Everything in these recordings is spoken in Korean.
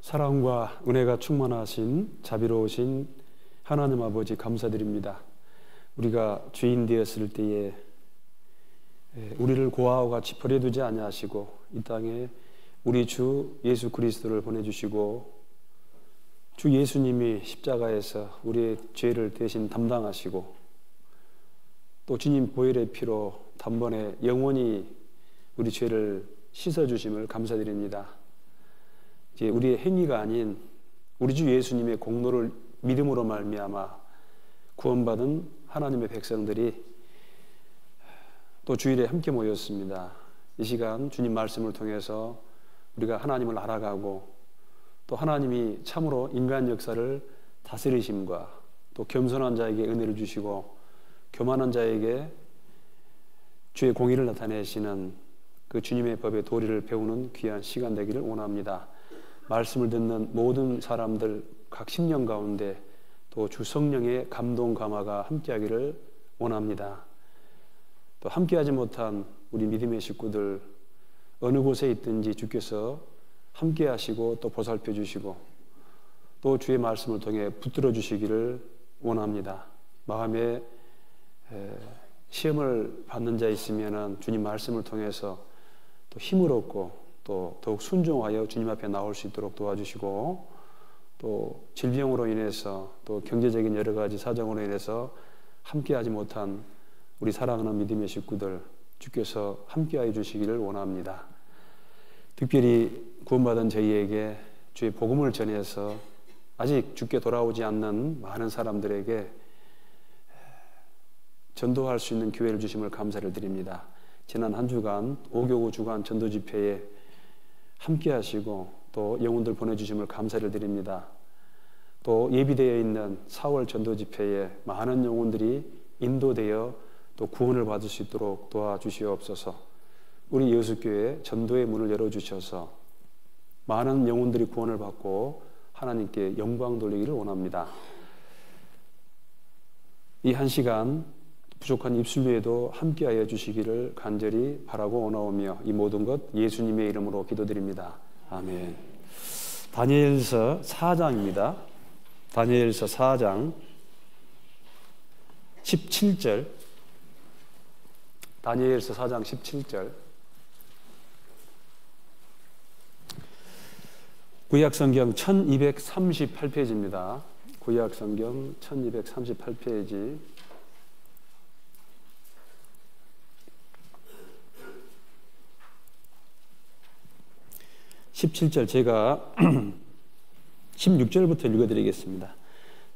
사랑과 은혜가 충만하신 자비로우신 하나님 아버지 감사드립니다. 우리가 죄인 되었을 때에 우리를 고아와 같이 버려두지 아니하시고 이 땅에 우리 주 예수 그리스도를 보내주시고 주 예수님이 십자가에서 우리의 죄를 대신 담당하시고 또 주님 보혈의 피로 단번에 영원히 우리 죄를 씻어주심을 감사드립니다. 이제 우리의 행위가 아닌 우리 주 예수님의 공로를 믿음으로 말미암아 구원받은 하나님의 백성들이 또 주일에 함께 모였습니다. 이 시간 주님 말씀을 통해서 우리가 하나님을 알아가고 또 하나님이 참으로 인간 역사를 다스리심과 또 겸손한 자에게 은혜를 주시고 교만한 자에게 주의 공의를 나타내시는 그 주님의 법의 도리를 배우는 귀한 시간 되기를 원합니다. 말씀을 듣는 모든 사람들 각 심령 가운데 또 주 성령의 감동 감화가 함께하기를 원합니다. 또 함께하지 못한 우리 믿음의 식구들 어느 곳에 있든지 주께서 함께하시고 또 보살펴 주시고 또 주의 말씀을 통해 붙들어 주시기를 원합니다. 마음에 시험을 받는 자 있으면 주님 말씀을 통해서 또 힘을 얻고 또 더욱 순종하여 주님 앞에 나올 수 있도록 도와주시고 또 질병으로 인해서 또 경제적인 여러 가지 사정으로 인해서 함께하지 못한 우리 사랑하는 믿음의 식구들 주께서 함께하여 주시기를 원합니다. 특별히 구원받은 저희에게 주의 복음을 전해서 아직 주께 돌아오지 않는 많은 사람들에게 전도할 수 있는 기회를 주심을 감사를 드립니다. 지난 한 주간 5교구 주간 전도 집회에 함께 하시고 또 영혼들 보내주심을 감사를 드립니다. 또 예비되어 있는 4월 전도 집회에 많은 영혼들이 인도되어 또 구원을 받을 수 있도록 도와주시옵소서. 우리 예수교회 전도의 문을 열어주셔서 많은 영혼들이 구원을 받고 하나님께 영광 돌리기를 원합니다. 이 한 시간 부족한 입술로에도 함께하여 주시기를 간절히 바라고 원하오며 이 모든 것 예수님의 이름으로 기도드립니다. 아멘. 다니엘서 4장입니다. 다니엘서 4장 17절. 다니엘서 4장 17절. 구약성경 1238페이지입니다. 구약성경 1238페이지. 17절 제가 16절부터 읽어드리겠습니다.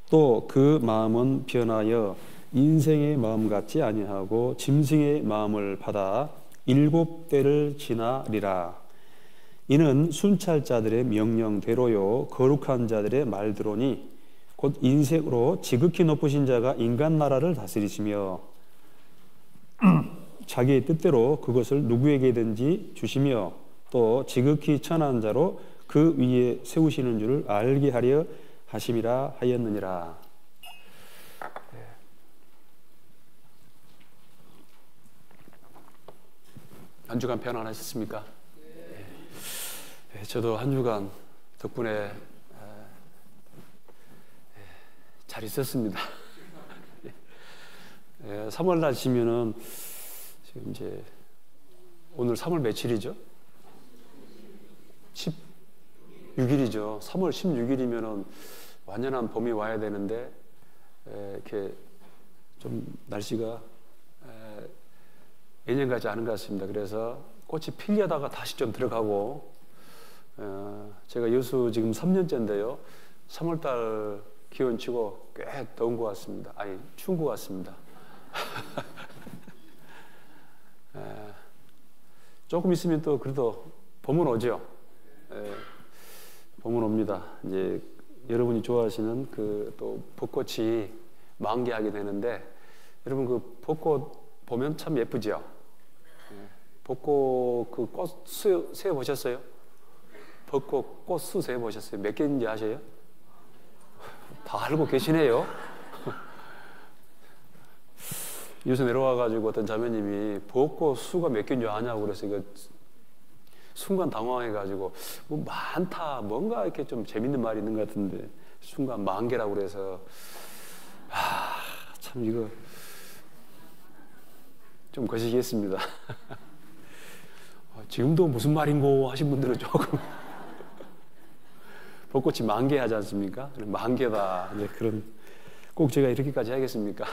또 그 마음은 변하여 인생의 마음 같지 아니하고 짐승의 마음을 받아 7대를 지나리라. 이는 순찰자들의 명령대로요 거룩한 자들의 말대로니 곧 인색으로 지극히 높으신 자가 인간 나라를 다스리시며 자기의 뜻대로 그것을 누구에게든지 주시며 또 지극히 천한 자로 그 위에 세우시는 줄을 알게 하려 하심이라 하였느니라. 한 주간 편안하셨습니까? 네. 저도 한 주간 덕분에 잘 있었습니다. 3월 날씨면은 지금 이제 오늘 3월 며칠이죠? 16일이죠. 3월 16일이면은 완연한 봄이 와야 되는데 이렇게 좀 날씨가 예년 같지 않은 것 같습니다. 그래서 꽃이 피려다가 다시 좀 들어가고 제가 여수 지금 3년째인데요. 3월달 기온치고 꽤 더운 것 같습니다. 아니 추운 것 같습니다. 조금 있으면 또 그래도 봄은 오죠. 봄은 옵니다. 이제 여러분이 좋아하시는 그 또 벚꽃이 만개하게 되는데 여러분 그 벚꽃 보면 참 예쁘죠. 벚꽃 그 꽃수 세 보셨어요? 벚꽃 꽃수 세 보셨어요? 몇 개인지 아세요? 다 알고 계시네요. 요새 내려와가지고 어떤 자매님이 벚꽃 수가 몇 개인 줄 아냐고 그래서 이거 순간 당황해가지고 뭐 많다 뭔가 이렇게 좀 재밌는 말이 있는 것 같은데 순간 만개라고 그래서 참 이거 좀 거시기했습니다. 지금도 무슨 말인고 하신 분들은 조금 벚꽃이 만개하지 않습니까? 만개다 이제 그런 꼭 제가 이렇게까지 하겠습니까?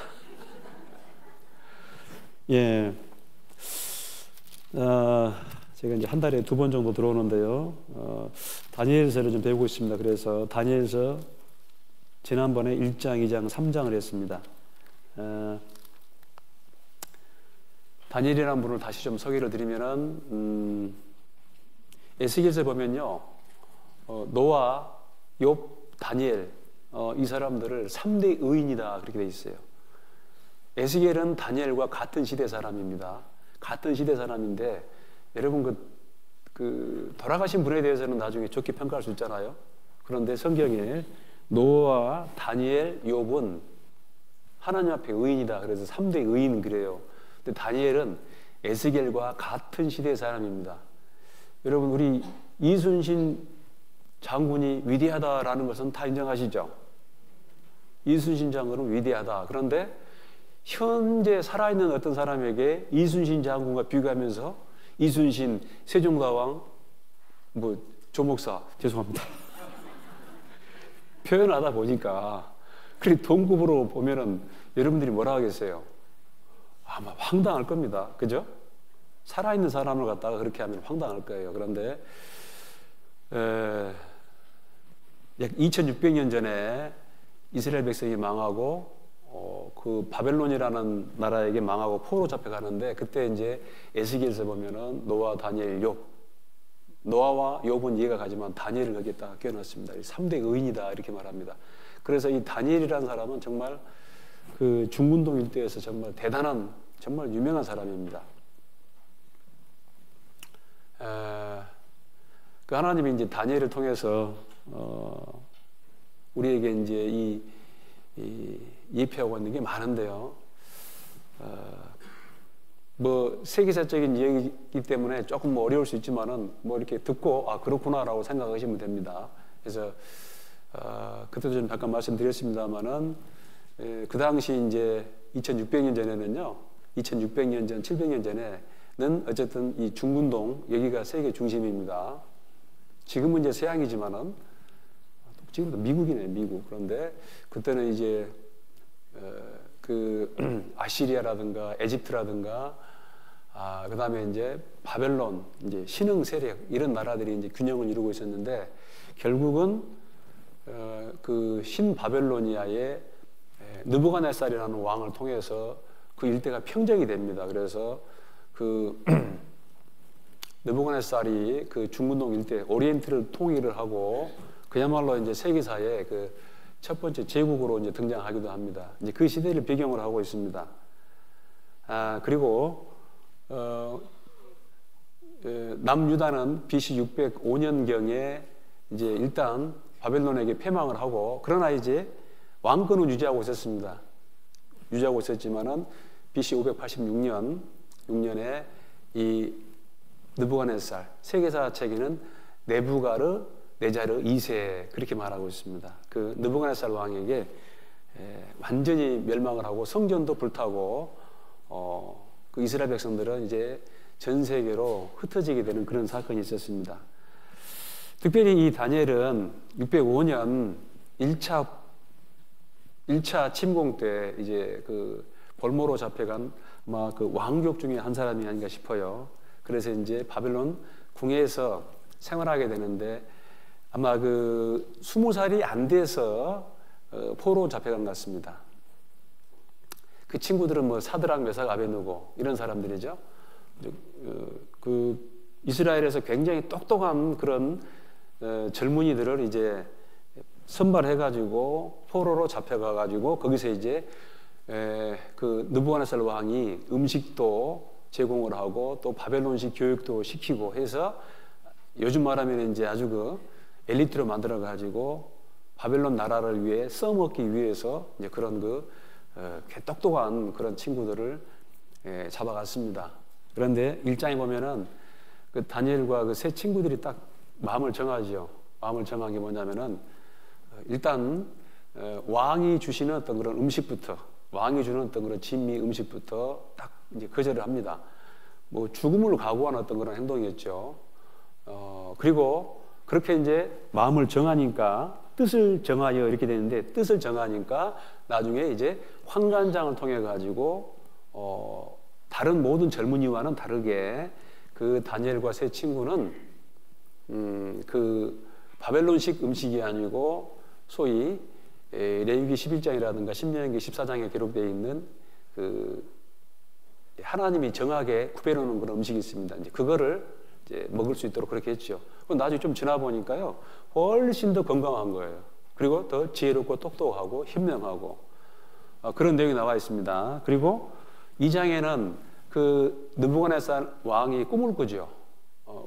예. 제가 이제 한 달에 2번 정도 들어오는데요. 다니엘서를 좀 배우고 있습니다. 그래서 다니엘서 지난번에 1장, 2장, 3장을 했습니다. 다니엘이라는 분을 다시 좀 소개를 드리면은 에스겔서 보면요. 노아, 욥, 다니엘 이 사람들을 3대 의인이다 그렇게 돼 있어요. 에스겔은 다니엘과 같은 시대 사람입니다. 같은 시대 사람인데 여러분 그 돌아가신 분에 대해서는 나중에 좋게 평가할 수 있잖아요. 그런데 성경에 노아, 다니엘, 욥은 하나님 앞에 의인이다. 그래서 3대 의인 그래요. 근데 다니엘은 에스겔과 같은 시대 사람입니다. 여러분 우리 이순신 장군이 위대하다라는 것은 다 인정하시죠? 이순신 장군은 위대하다. 그런데 현재 살아있는 어떤 사람에게 이순신 장군과 비교하면서 이순신 세종가왕 조목사 죄송합니다. 표현하다 보니까 그리고 동급으로 보면은 여러분들이 뭐라 하겠어요? 아마 황당할 겁니다. 그죠? 살아있는 사람을 갖다가 그렇게 하면 황당할 거예요. 그런데 약 2600년 전에 이스라엘 백성이 망하고 그 바벨론이라는 나라에게 망하고 포로 잡혀가는데 그때 이제 에스겔서 보면은 노아, 다니엘, 욥 노아와 욥은 이해가 가지만 다니엘을 거기에다 껴놨습니다. 3대 의인이다 이렇게 말합니다. 그래서 이 다니엘이라는 사람은 정말 그 중군동 일대에서 정말 대단한 정말 유명한 사람입니다. 그 하나님이 이제 다니엘을 통해서 우리에게 이제 이 예표하고 있는 게 많은데요. 뭐 세계사적인 이야기이기 때문에 조금 뭐 어려울 수 있지만은 뭐 이렇게 듣고 그렇구나라고 생각하시면 됩니다. 그래서 그때도 좀 잠깐 말씀드렸습니다만은 그 당시 이제 2600년 전에는요, 2600년 전, 700년 전에는 어쨌든 이 중군동 여기가 세계 중심입니다. 지금은 이제 서양이지만은 지금도 미국이네, 미국. 그런데 그때는 이제 그 아시리아라든가 에집트라든가 그 다음에 이제 바벨론, 이제 신흥 세력 이런 나라들이 이제 균형을 이루고 있었는데 결국은 그 신바벨로니아의 느부갓네살이라는 왕을 통해서 그 일대가 평정이 됩니다. 그래서 그 느부갓네살이 그 중군동 일대 오리엔트를 통일을 하고 그야말로 이제 세계사의 그 첫 번째 제국으로 이제 등장하기도 합니다. 이제 그 시대를 배경으로 하고 있습니다. 그리고 남유다는 BC 605년경에 이제 일단 바벨론에게 패망을 하고 그러나 이제 왕권은 유지하고 있었습니다. 유지하고 있었지만은 BC 586년에 이 느부갓네살 세계사 책에는 네부가르네자르 2세 그렇게 말하고 있습니다. 그 느부갓네살 왕에게 완전히 멸망을 하고 성전도 불타고 그 이스라엘 백성들은 이제 전 세계로 흩어지게 되는 그런 사건이 있었습니다. 특별히 이 다니엘은 605년 1차 침공 때 이제 그 볼모로 잡혀간 아마 그 왕족 중에 한 사람이 아닌가 싶어요. 그래서 이제 바벨론 궁에서 생활하게 되는데 아마 그 20살이 안 돼서 포로 잡혀간 것 같습니다. 그 친구들은 뭐 사드락, 메삭, 아베느고 이런 사람들이죠. 그 이스라엘에서 굉장히 똑똑한 그런 젊은이들을 이제 선발해가지고 포로로 잡혀가가지고 거기서 이제 그 느부갓네살 왕이 음식도 제공을 하고 또 바벨론식 교육도 시키고 해서 요즘 말하면 이제 아주 그 엘리트로 만들어가지고 바벨론 나라를 위해 써먹기 위해서 이제 그런 똑똑한 그런 친구들을 잡아갔습니다. 그런데 일장에 보면은 그 다니엘과 그 세 친구들이 딱 마음을 정하죠. 마음을 정한 게 뭐냐면은 일단 왕이 주시는 어떤 그런 음식부터, 왕이 주는 어떤 그런 진미 음식부터 딱 이제 거절을 합니다. 뭐 죽음을 각오하는 어떤 그런 행동이었죠. 그리고 그렇게 이제 마음을 정하니까 뜻을 정하여 이렇게 되는데, 뜻을 정하니까 나중에 이제 환관장을 통해 가지고 다른 모든 젊은이와는 다르게 그 다니엘과 세 친구는 그 바벨론식 음식이 아니고 소위 레위기 11장이라든가 신명기 14장에 기록되어 있는 그 하나님이 정하게 구별해놓은 그런 음식이 있습니다. 이제 그거를 이제 먹을 수 있도록 그렇게 했죠. 나중에 좀 지나 보니까요, 훨씬 더 건강한 거예요. 그리고 더 지혜롭고 똑똑하고 현명하고 그런 내용이 나와 있습니다. 그리고 2장에는 그 느부갓네살 왕이 꿈을 꾸죠.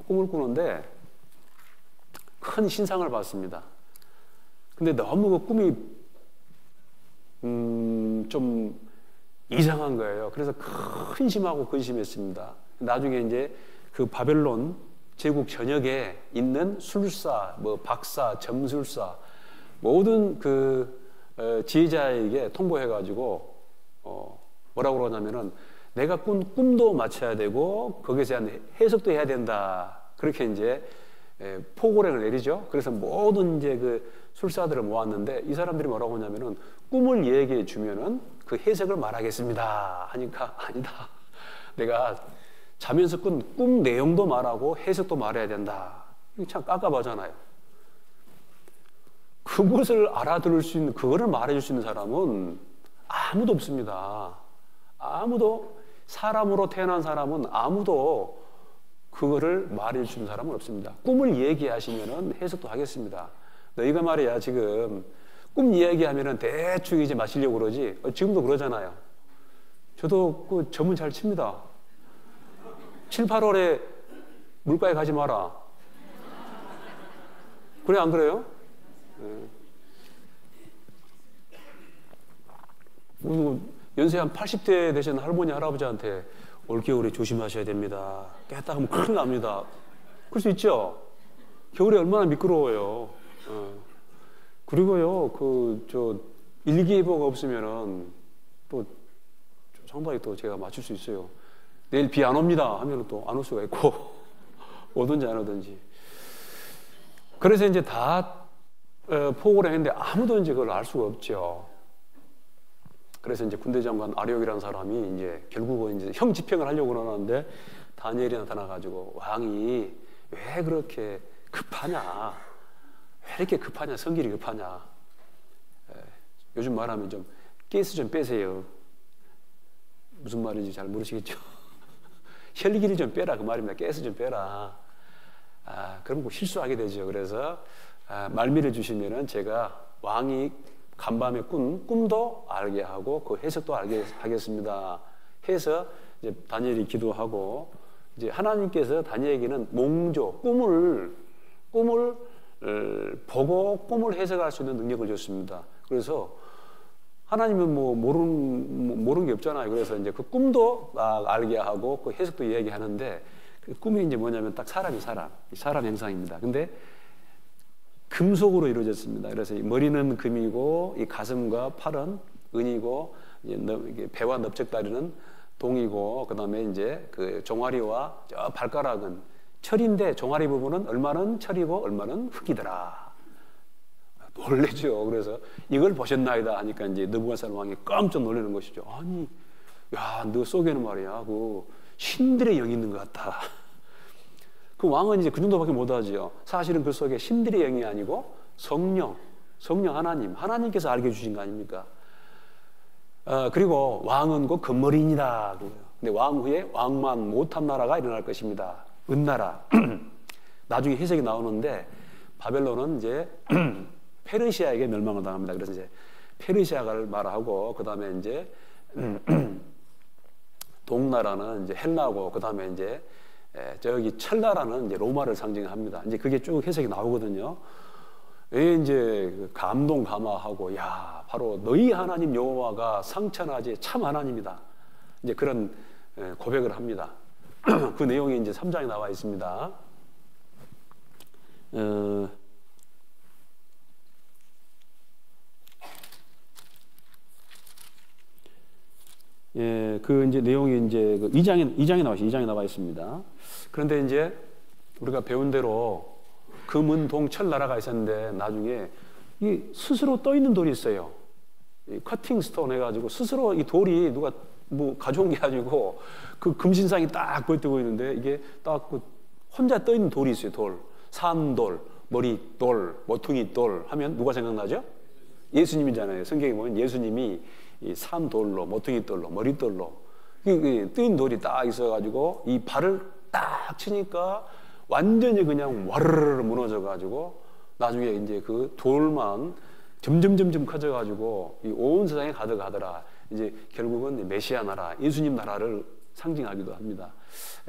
꿈을 꾸는데 큰 신상을 봤습니다. 근데 너무 그 꿈이 좀 이상한 거예요. 그래서 근심하고 근심했습니다. 나중에 이제 그 바벨론 제국 전역에 있는 술사, 뭐 박사, 점술사 모든 그 지혜자에게 통보해가지고 뭐라고 그러냐면은 내가 꾼 꿈도 맞춰야 되고 거기에 대한 해석도 해야 된다. 그렇게 이제 포고령을 내리죠. 그래서 모든 이제 그 술사들을 모았는데 이 사람들이 뭐라고 하냐면은 꿈을 얘기해 주면은 그 해석을 말하겠습니다. 하니까 아니다. 내가 자면서 꾼 꿈 내용도 말하고 해석도 말해야 된다. 이거 참 깝깝하잖아요. 그것을 알아들을 수 있는, 그거를 말해줄 수 있는 사람은 아무도 없습니다. 아무도, 사람으로 태어난 사람은 아무도 그거를 말해줄 수 있는 사람은 없습니다. 꿈을 얘기하시면은 해석도 하겠습니다. 너희가 말이야, 지금 꿈 이야기하면은 대충 이제 마시려고 그러지. 지금도 그러잖아요. 저도 그 점은 잘 칩니다. 7, 8월에 물가에 가지 마라. 그래, 안 그래요? 연세 한 80대 되신 할머니, 할아버지한테 올겨울에 조심하셔야 됩니다. 깼다 하면 큰일 납니다. 그럴 수 있죠? 겨울에 얼마나 미끄러워요. 그리고요, 일기예보가 없으면은 또 상당히 또 제가 맞출 수 있어요. 내일 비 안 옵니다 하면은 또 안 올 수가 있고, 오든지 안 오든지. 그래서 이제 다 포고를 했는데 아무도 이제 그걸 알 수가 없죠. 그래서 이제 군대 장관 아리옥이라는 사람이 이제 결국은 이제 형 집행을 하려고 그러는데 다니엘이 나타나가지고 왕이 왜 그렇게 급하냐? 왜 이렇게 급하냐? 성질이 급하냐? 요즘 말하면 좀 가스 좀 빼세요. 무슨 말인지 잘 모르시겠죠? 혈기를 좀 빼라 그 말입니다. 가스 좀 빼라. 그럼 실수하게 되죠. 그래서 말미를 주시면은 제가 왕이 간밤에 꾼 꿈도 알게 하고 그 해석도 알게 하겠습니다. 해서 이제 다니엘이 기도하고 이제 하나님께서 다니엘에게는 몽조 꿈을 보고 꿈을 해석할 수 있는 능력을 줬습니다. 그래서 하나님은 뭐 모르는 게 없잖아요. 그래서 이제 그 꿈도 알게 하고 그 해석도 이야기하는데 그 꿈이 이제 뭐냐면 딱 사람 형상입니다. 근데 금속으로 이루어졌습니다. 그래서 이 머리는 금이고 이 가슴과 팔은 은이고 이제 배와 넓적다리는 동이고 그다음에 이제 그 종아리와 저 발가락은 철인데 종아리 부분은 얼마는 철이고 얼마는 흙이더라. 놀래죠. 그래서 이걸 보셨나이다 하니까 이제 느부갓네살 왕이 깜짝 놀라는 것이죠. 아니, 야, 너 속에는 말이야, 그 신들의 영이 있는 것 같다. 그 왕은 이제 그 정도밖에 못하지요. 사실은 그 속에 신들의 영이 아니고 성령 하나님께서 알게 주신 거 아닙니까? 그리고 왕은 곧 금머리입니다. 근데 왕 후에 왕만 못한 나라가 일어날 것입니다. 은나라. 나중에 해석이 나오는데 바벨론은 이제 페르시아에게 멸망을 당합니다. 그래서 이제 페르시아를 말하고 그 다음에 이제 동나라는 이제 헬라고 그 다음에 이제 저기 철나라는 이제 로마를 상징합니다. 이제 그게 쭉 해석이 나오거든요. 왜 이제 감동 감화하고 야 바로 너희 하나님 여호와가 상천하지 참 하나님이다. 이제 그런 고백을 합니다. 그 내용이 이제 3장에 나와 있습니다. 예, 그 이제 내용이 이제 그 2장에 나와 있습니다. 그런데 이제 우리가 배운 대로 금은 동 철 나라가 있었는데 나중에 이 스스로 떠 있는 돌이 있어요. 이 커팅 스톤 해가지고 스스로 이 돌이 누가 뭐 가져온 게 아니고 그 금신상이 딱 보이고 있는데 이게 딱 그 혼자 떠 있는 돌이 있어요. 돌, 산돌, 머리돌, 모퉁이돌 하면 누가 생각나죠? 예수님이잖아요. 성경에 보면 예수님이 이 산돌로, 모퉁이돌로, 머리돌로 뜨인 돌이 딱 있어가지고 이 발을 딱 치니까 완전히 그냥 와르르 무너져가지고 나중에 이제 그 돌만 점점 커져가지고 이 온 세상에 가득하더라. 이제 결국은 메시아 나라, 예수님 나라를 상징하기도 합니다.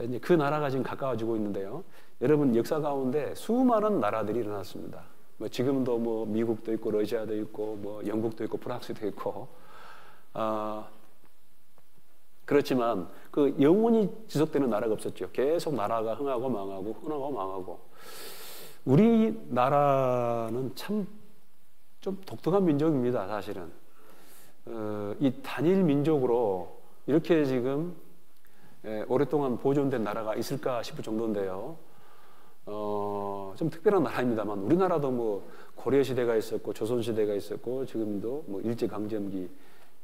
이제 그 나라가 지금 가까워지고 있는데요. 여러분 역사 가운데 수많은 나라들이 일어났습니다. 뭐 지금도 뭐 미국도 있고 러시아도 있고 뭐 영국도 있고 프랑스도 있고 그렇지만 그 영원히 지속되는 나라가 없었죠. 계속 나라가 흥하고 망하고 우리나라는 참 좀 독특한 민족입니다. 사실은 이 단일 민족으로 이렇게 지금 오랫동안 보존된 나라가 있을까 싶을 정도인데요. 좀 특별한 나라입니다만 우리나라도 뭐 고려 시대가 있었고 조선 시대가 있었고 지금도 뭐 일제 강점기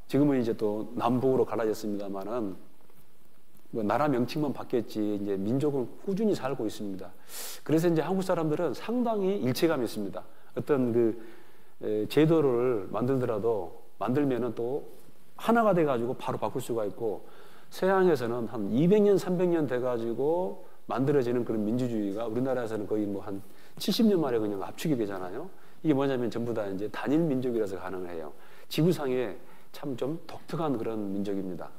지금은 이제 또 남북으로 갈라졌습니다만은 뭐 나라 명칭만 바뀌었지 이제 민족은 꾸준히 살고 있습니다. 그래서 이제 한국 사람들은 상당히 일체감이 있습니다. 어떤 그 제도를 만들면은 또 하나가 돼가지고 바로 바꿀 수가 있고 서양에서는 한 200년, 300년 돼가지고 만들어지는 그런 민주주의가 우리나라에서는 거의 뭐 한 70년 만에 그냥 압축이 되잖아요. 이게 뭐냐면 전부 다 이제 단일 민족이라서 가능해요. 지구상에 참 좀 독특한 그런 민족입니다.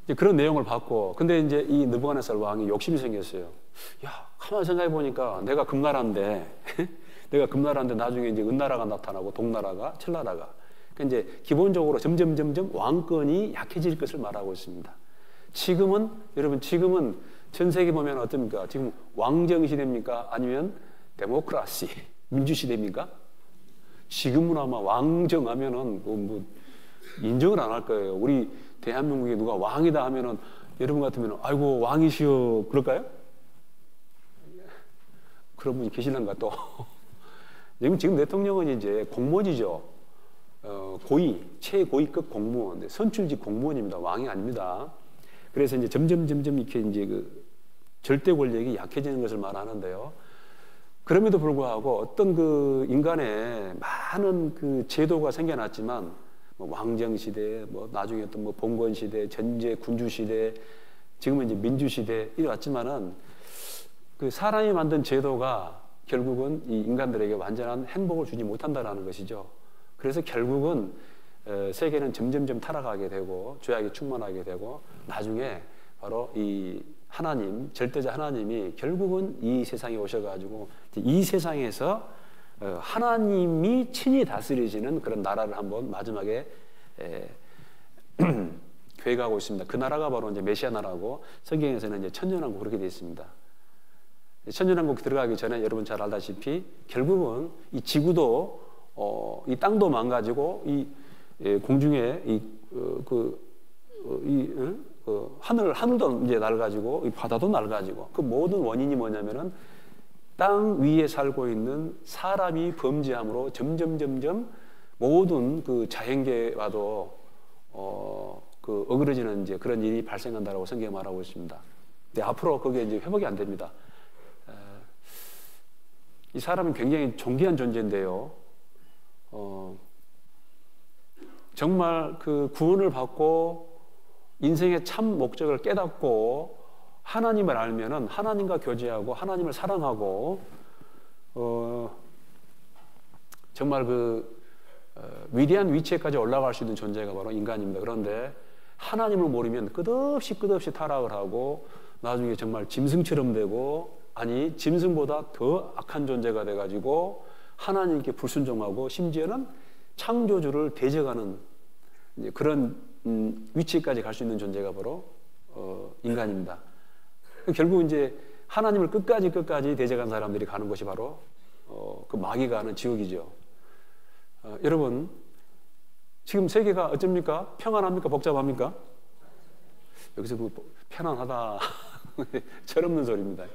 이제 그런 내용을 봤고, 근데 이제 이 느부갓네살 왕이 욕심이 생겼어요. 야, 가만히 생각해 보니까 내가 금나라인데 나중에 이제 은나라가 나타나고 동나라가 철나라가. 그러니까 이제 기본적으로 점점 왕권이 약해질 것을 말하고 있습니다. 여러분 지금은 전 세계 보면 어떻습니까? 지금 왕정 시대입니까? 아니면 데모크라시, 민주 시대입니까? 지금은 아마 왕정하면은 뭐 인정을 안 할 거예요. 우리 대한민국에 누가 왕이다 하면은 여러분 같으면 아이고 왕이시여 그럴까요? 그런 분이 계시는가 또? 지금 대통령은 이제 공무원이죠. 최고위급 공무원, 선출직 공무원입니다. 왕이 아닙니다. 그래서 이제 점점 이렇게 이제 그 절대 권력이 약해지는 것을 말하는데요. 그럼에도 불구하고 어떤 그 인간의 많은 그 제도가 생겨났지만 뭐 왕정 시대, 뭐 나중에 또 뭐 봉건 시대, 전제 군주 시대, 지금은 이제 민주 시대 이래 왔지만은 그 사람이 만든 제도가 결국은 이 인간들에게 완전한 행복을 주지 못한다라는 것이죠. 그래서 결국은 세계는 점점 타락하게 되고 죄악이 충만하게 되고 나중에 바로 이 하나님, 절대자 하나님이 결국은 이 세상에 오셔가지고 이 세상에서 하나님이 친히 다스리시는 그런 나라를 한번 마지막에 계획하고 있습니다. 그 나라가 바로 이제 메시아 나라고 성경에서는 이제 천년왕국 그렇게 되어 있습니다. 천년왕국 들어가기 전에 여러분 잘 알다시피 결국은 이 지구도 이 땅도 망가지고 이 공중에 하늘도 이제 낡아지고 이 바다도 낡아지고 그 모든 원인이 뭐냐면은 땅 위에 살고 있는 사람이 범죄함으로 점점 모든 그 자연계와도 그 어그러지는 이제 그런 일이 발생한다라고 성경이 말하고 있습니다. 근데 앞으로 그게 이제 회복이 안 됩니다. 이 사람은 굉장히 존귀한 존재인데요. 정말 그 구원을 받고 인생의 참 목적을 깨닫고 하나님을 알면은 하나님과 교제하고 하나님을 사랑하고 정말 그 위대한 위치에까지 올라갈 수 있는 존재가 바로 인간입니다. 그런데 하나님을 모르면 끝없이 타락을 하고 나중에 정말 짐승처럼 되고 아니 짐승보다 더 악한 존재가 돼가지고 하나님께 불순종하고 심지어는 창조주를 대적하는 그런 위치까지 갈 수 있는 존재가 바로 인간입니다. 결국 이제 하나님을 끝까지 대적한 사람들이 가는 곳이 바로 그 마귀가 하는 지옥이죠. 여러분, 지금 세계가 어쩝니까? 평안합니까? 복잡합니까? 여기서 그 편안하다 철없는 소리입니다.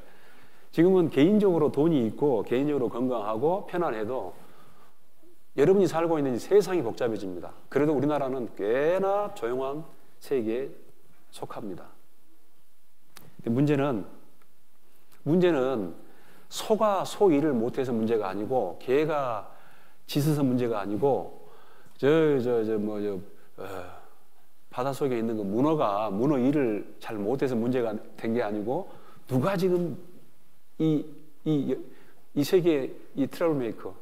지금은 개인적으로 돈이 있고 개인적으로 건강하고 편안해도 여러분이 살고 있는 세상이 복잡해집니다. 그래도 우리나라는 꽤나 조용한 세계에 속합니다. 문제는 소가 소 일을 못해서 문제가 아니고 개가 짖어서 문제가 아니고 바닷속에 있는 그 문어 일을 잘 못해서 문제가 된 게 아니고 누가 지금 이 세계 이 트러블 메이커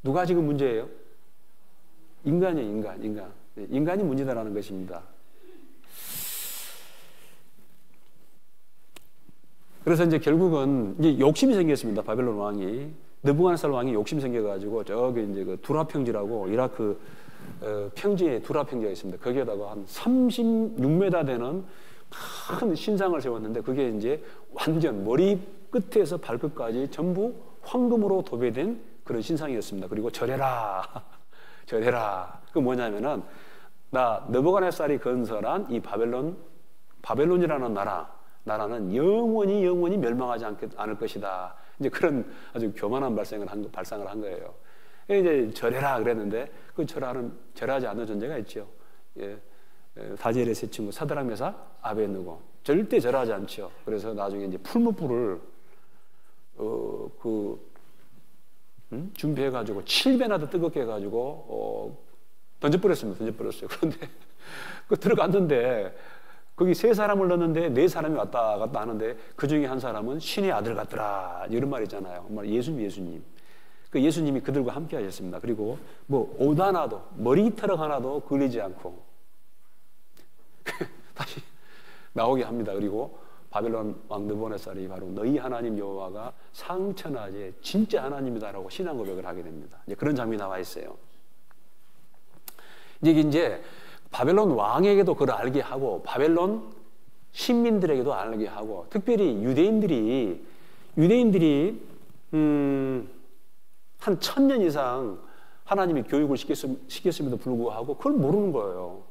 누가 지금 문제예요? 인간이에요, 인간. 인간이 문제다라는 것입니다. 그래서 이제 결국은 이제 욕심이 생겼습니다. 바벨론 왕이 느부갓네살 왕이 욕심이 생겨가지고 저기 이제 그 두라 평지라고 이라크 평지에 두라 평지가 있습니다. 거기에다가 한 36m 되는 큰 신상을 세웠는데 그게 이제 완전 머리 끝에서 발끝까지 전부 황금으로 도배된 그런 신상이었습니다. 그리고 절해라. 그 뭐냐면은 나 느부갓네살이 건설한 이 바벨론이라는 나라는 영원히 멸망하지 않을 것이다. 이제 그런 아주 교만한 발상을 한 거예요. 이제 절해라 그랬는데 그 절하지 않는 존재가 있죠. 다니엘의 세 친구 사드락 메삭 아벳느고 절대 절하지 않죠. 그래서 나중에 이제 풀무불을 준비해가지고 7배나 더 뜨겁게 해가지고 던져버렸어요. 그런데 그 들어갔는데 거기 3사람을 넣었는데 4사람이 왔다 갔다 하는데 그 중에 한 사람은 신의 아들 같더라 이런 말 있잖아요. 예수님. 그 예수님이 그들과 함께 하셨습니다. 그리고 뭐 옷 하나도 머리털 하나도 걸리지 않고 다시 나오게 합니다. 그리고 바벨론 왕 느부갓네살이 바로 너희 하나님 여호와가 상천하제 진짜 하나님이다라고 신앙 고백을 하게 됩니다. 이제 그런 장면이 나와 있어요. 이제 바벨론 왕에게도 그걸 알게 하고 바벨론 신민들에게도 알게 하고 특별히 유대인들이 한 1000년 이상 하나님이 교육을 시켰음에도 불구하고 그걸 모르는 거예요.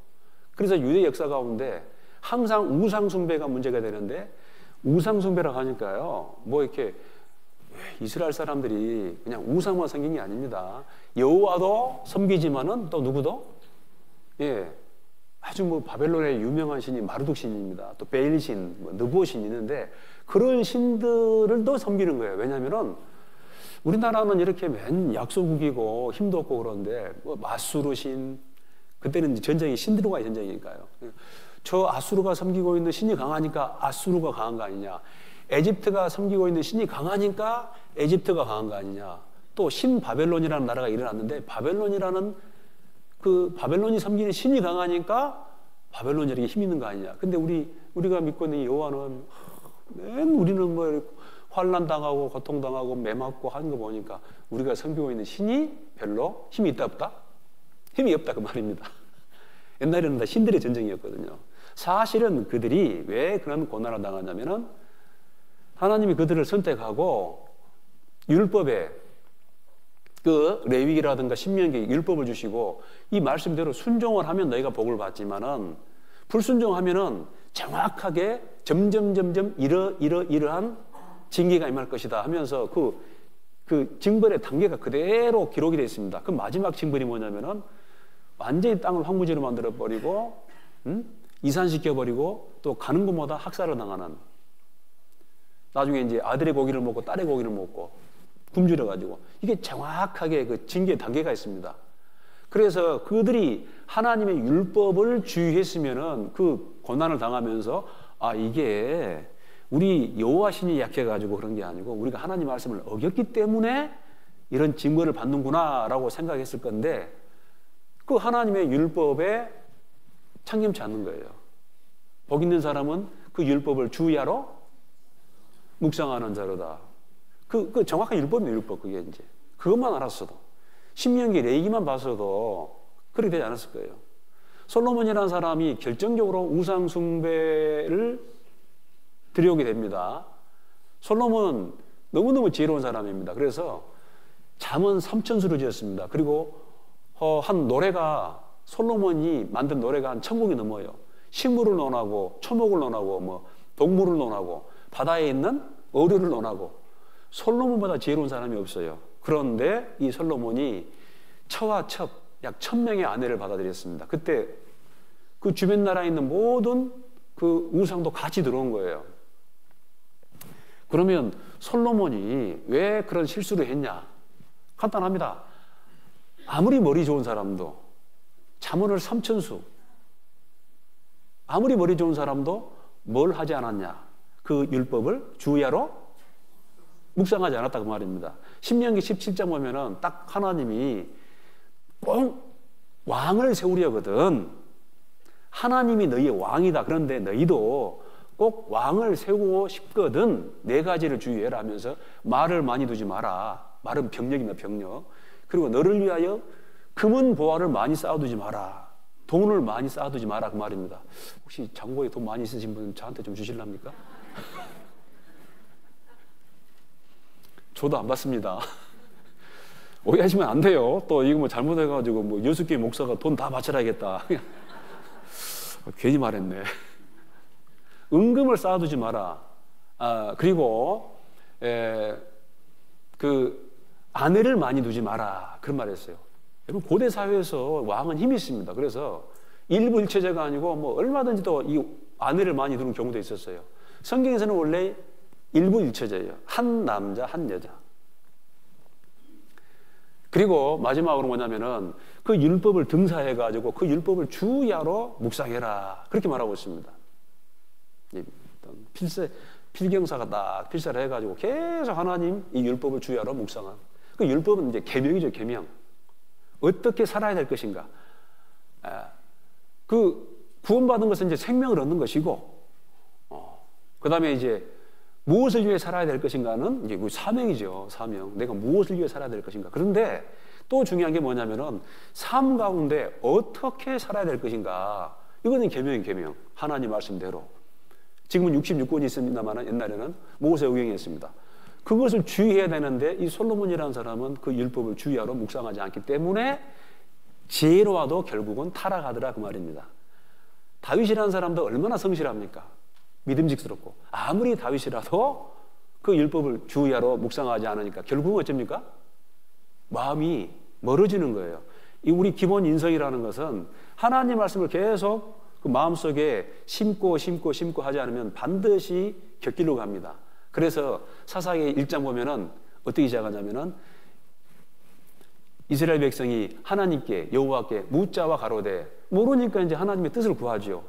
그래서 유대 역사 가운데 항상 우상숭배가 문제가 되는데 우상숭배라고 하니까요 뭐 이렇게 이스라엘 사람들이 그냥 우상만 섬긴 게 아닙니다. 여호와도 섬기지만은 또 누구도 아주 뭐 바벨론의 유명한 신이 마르둑 신입니다. 또 베일 신, 느부어 신이 있는데 그런 신들을 또 섬기는 거예요. 왜냐하면은 우리나라는 이렇게 맨 약소국이고 힘도 없고 그런데 뭐 마수르 신 그때는 전쟁이 신들과의 전쟁이니까요. 저 아수르가 섬기고 있는 신이 강하니까 아수르가 강한 거 아니냐. 에집트가 섬기고 있는 신이 강하니까 에집트가 강한 거 아니냐. 또 신바벨론이라는 나라가 일어났는데 바벨론이 섬기는 신이 강하니까 바벨론이 이렇게 힘 있는 거 아니냐. 근데 우리가 믿고 있는 여호와는 우리는 뭐 환난 당하고 고통당하고 매 맞고 하는 거 보니까 우리가 섬기고 있는 신이 별로 힘이 있다 없다? 힘이 없다 그 말입니다. 옛날에는 다 신들의 전쟁이었거든요. 사실은 그들이 왜 그런 고난을 당하냐면은 하나님이 그들을 선택하고 율법에 그 레위기라든가 신명기 율법을 주시고 이 말씀대로 순종을 하면 너희가 복을 받지만은 불순종하면은 정확하게 점점 이러한 징계가 임할 것이다 하면서 그 징벌의 단계가 그대로 기록이 되어 있습니다. 그 마지막 징벌이 뭐냐면은 완전히 땅을 황무지로 만들어 버리고 이산시켜 버리고 또 가는 곳마다 학살을 당하는 나중에 이제 아들의 고기를 먹고 딸의 고기를 먹고 굶주려 가지고 이게 정확하게 그 징계 단계가 있습니다. 그래서 그들이 하나님의 율법을 주의했으면은 그 고난을 당하면서 이게 우리 여호와 신이 약해가지고 그런 게 아니고 우리가 하나님 말씀을 어겼기 때문에 이런 징벌을 받는구나라고 생각했을 건데 그 하나님의 율법에 창념치 않는 거예요. 복 있는 사람은 그 율법을 주야로 묵상하는 자로다. 그 정확한 율법이에요. 율법 그게 이제 그것만 알았어도 신명기 레위기만 봤어도 그렇게 되지 않았을 거예요. 솔로몬이라는 사람이 결정적으로 우상 숭배를 들여오게 됩니다. 솔로몬은 너무너무 지혜로운 사람입니다. 그래서 잠언 3천수를 지었습니다. 그리고 한 노래가, 솔로몬이 만든 노래가 한 1000곡이 넘어요. 식물을 논하고 초목을 논하고 뭐 동물을 논하고 바다에 있는 어류를 논하고, 솔로몬보다 지혜로운 사람이 없어요. 그런데 이 솔로몬이 처와 첩 약 1000명의 아내를 받아들였습니다. 그때 그 주변 나라에 있는 모든 그 우상도 같이 들어온 거예요. 그러면 솔로몬이 왜 그런 실수를 했냐? 간단합니다. 아무리 머리 좋은 사람도, 잠언을 3000수, 아무리 머리 좋은 사람도 뭘 하지 않았냐? 그 율법을 주야로 묵상하지 않았다고 말입니다. 신명기 17장 보면은 딱 하나님이 꼭 왕을 세우려거든. 하나님이 너희의 왕이다. 그런데 너희도 꼭 왕을 세우고 싶거든. 4가지를 주의해라 하면서 말을 많이 두지 마라. 말은 병력이며 병력. 그리고 너를 위하여 금은 보화를 많이 쌓아두지 마라. 돈을 많이 쌓아두지 마라. 그 말입니다. 혹시 장고에 돈 많이 있으신 분 저한테 좀 주실랍니까? 저도 안 받습니다. 오해하시면 안 돼요. 또 이거 뭐 잘못해가지고 뭐 6개 목사가 돈 다 바쳐라야겠다. 괜히 말했네. 은금을 쌓아두지 마라. 그리고 그 아내를 많이 두지 마라. 그런 말을 했어요. 여러분, 고대 사회에서 왕은 힘이 있습니다. 그래서 일부 일체제가 아니고 뭐 얼마든지 또 이 아내를 많이 두는 경우도 있었어요. 성경에서는 원래 일부 일체제예요. 한 남자, 한 여자. 그리고 마지막으로 뭐냐면은 그 율법을 등사해가지고 그 율법을 주야로 묵상해라. 그렇게 말하고 있습니다. 필경사가 딱 필사를 해가지고 계속 하나님 이 율법을 주야로 묵상한. 그 율법은 이제 계명이죠, 계명. 어떻게 살아야 될 것인가. 그 구원받은 것은 이제 생명을 얻는 것이고, 그 다음에 이제 무엇을 위해 살아야 될 것인가는 이제 사명이죠, 사명. 내가 무엇을 위해 살아야 될 것인가. 그런데 또 중요한 게 뭐냐면은 삶 가운데 어떻게 살아야 될 것인가. 이거는 계명이 계명. 하나님 말씀대로. 지금은 66권이 있습니다만 옛날에는 모세 의경이었습니다. 그것을 주의해야 되는데 이 솔로몬이라는 사람은 그 율법을 주의하러 묵상하지 않기 때문에 지혜로워도 결국은 타락하더라 그 말입니다. 다윗이라는 사람도 얼마나 성실합니까? 믿음직스럽고 아무리 다윗이라도 그 율법을 주의하러 묵상하지 않으니까 결국은 어쩝니까? 마음이 멀어지는 거예요. 이 우리 기본 인성이라는 것은 하나님 말씀을 계속 그 마음속에 심고 하지 않으면 반드시 곁길로 갑니다. 그래서 사사기 1장 보면은 어떻게 시작하냐면은 이스라엘 백성이 하나님께 여호와께 묻자와 가로되 모르니까 이제 하나님의 뜻을 구하지요.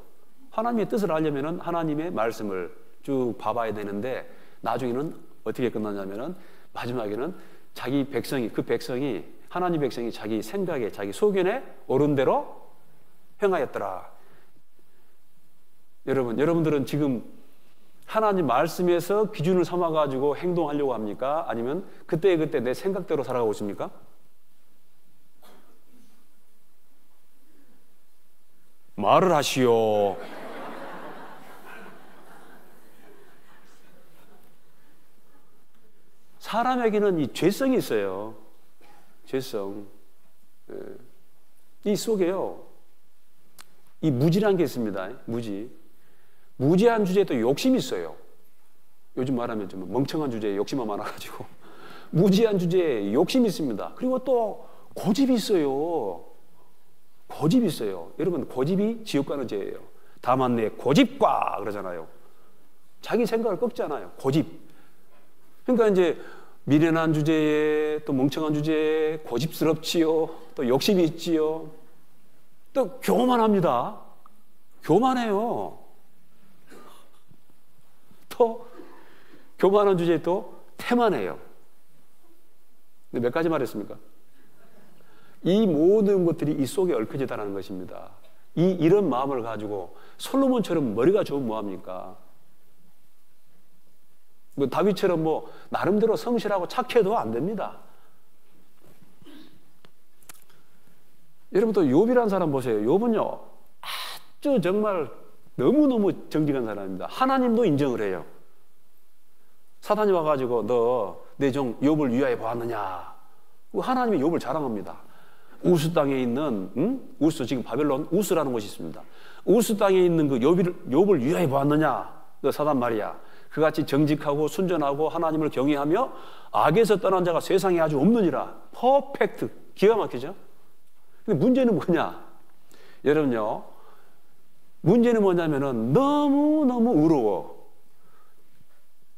하나님의 뜻을 알려면은 하나님의 말씀을 쭉 봐봐야 되는데 나중에는 어떻게 끝나냐면은 마지막에는 자기 백성이 하나님 백성이 자기 생각에 자기 소견에 옳은 대로 행하였더라. 여러분들은 지금 하나님 말씀에서 기준을 삼아가지고 행동하려고 합니까? 아니면 그때 내 생각대로 살아가고 있습니까? 말을 하시오. 사람에게는 이 죄성이 있어요. 죄성. 이 속에요. 이 무지란 게 있습니다. 무지한 주제에 또 욕심이 있어요. 요즘 말하면 좀 멍청한 주제에 욕심만 많아가지고. 무지한 주제에 욕심이 있습니다. 그리고 또 고집이 있어요. 고집이 있어요. 여러분, 고집이 지옥 가는 죄예요. 다만 내 고집과 그러잖아요. 자기 생각을 꺾잖아요. 고집. 그러니까 이제 미련한 주제에 또 멍청한 주제에 고집스럽지요. 또 욕심이 있지요. 또 교만합니다. 교만해요. 또 교만한 주제에 또 태만해요. 근데 몇 가지 말했습니까? 이 모든 것들이 이 속에 얽혀지다라는 것입니다. 이런 마음을 가지고 솔로몬처럼 머리가 좋으면 뭐합니까? 뭐 다윗처럼 뭐 나름대로 성실하고 착해도 안 됩니다. 여러분 또 욥이라는 사람 보세요. 욥은요 아주 정말 너무너무 정직한 사람입니다. 하나님도 인정을 해요. 사탄이 와가지고 너 내 종 욥을 위하여 보았느냐? 하나님이 욥을 자랑합니다. 우스 땅에 있는 우스, 지금 바벨론 우스라는 곳이 있습니다. 우스 땅에 있는 그 욥을 위하여 보았느냐? 그 사단 말이야. 그같이 정직하고 순전하고 하나님을 경외하며 악에서 떠난 자가 세상에 아주 없느니라. 퍼펙트. 기가 막히죠? 근데 문제는 뭐냐? 여러분요, 문제는 뭐냐면은 너무너무 의로워.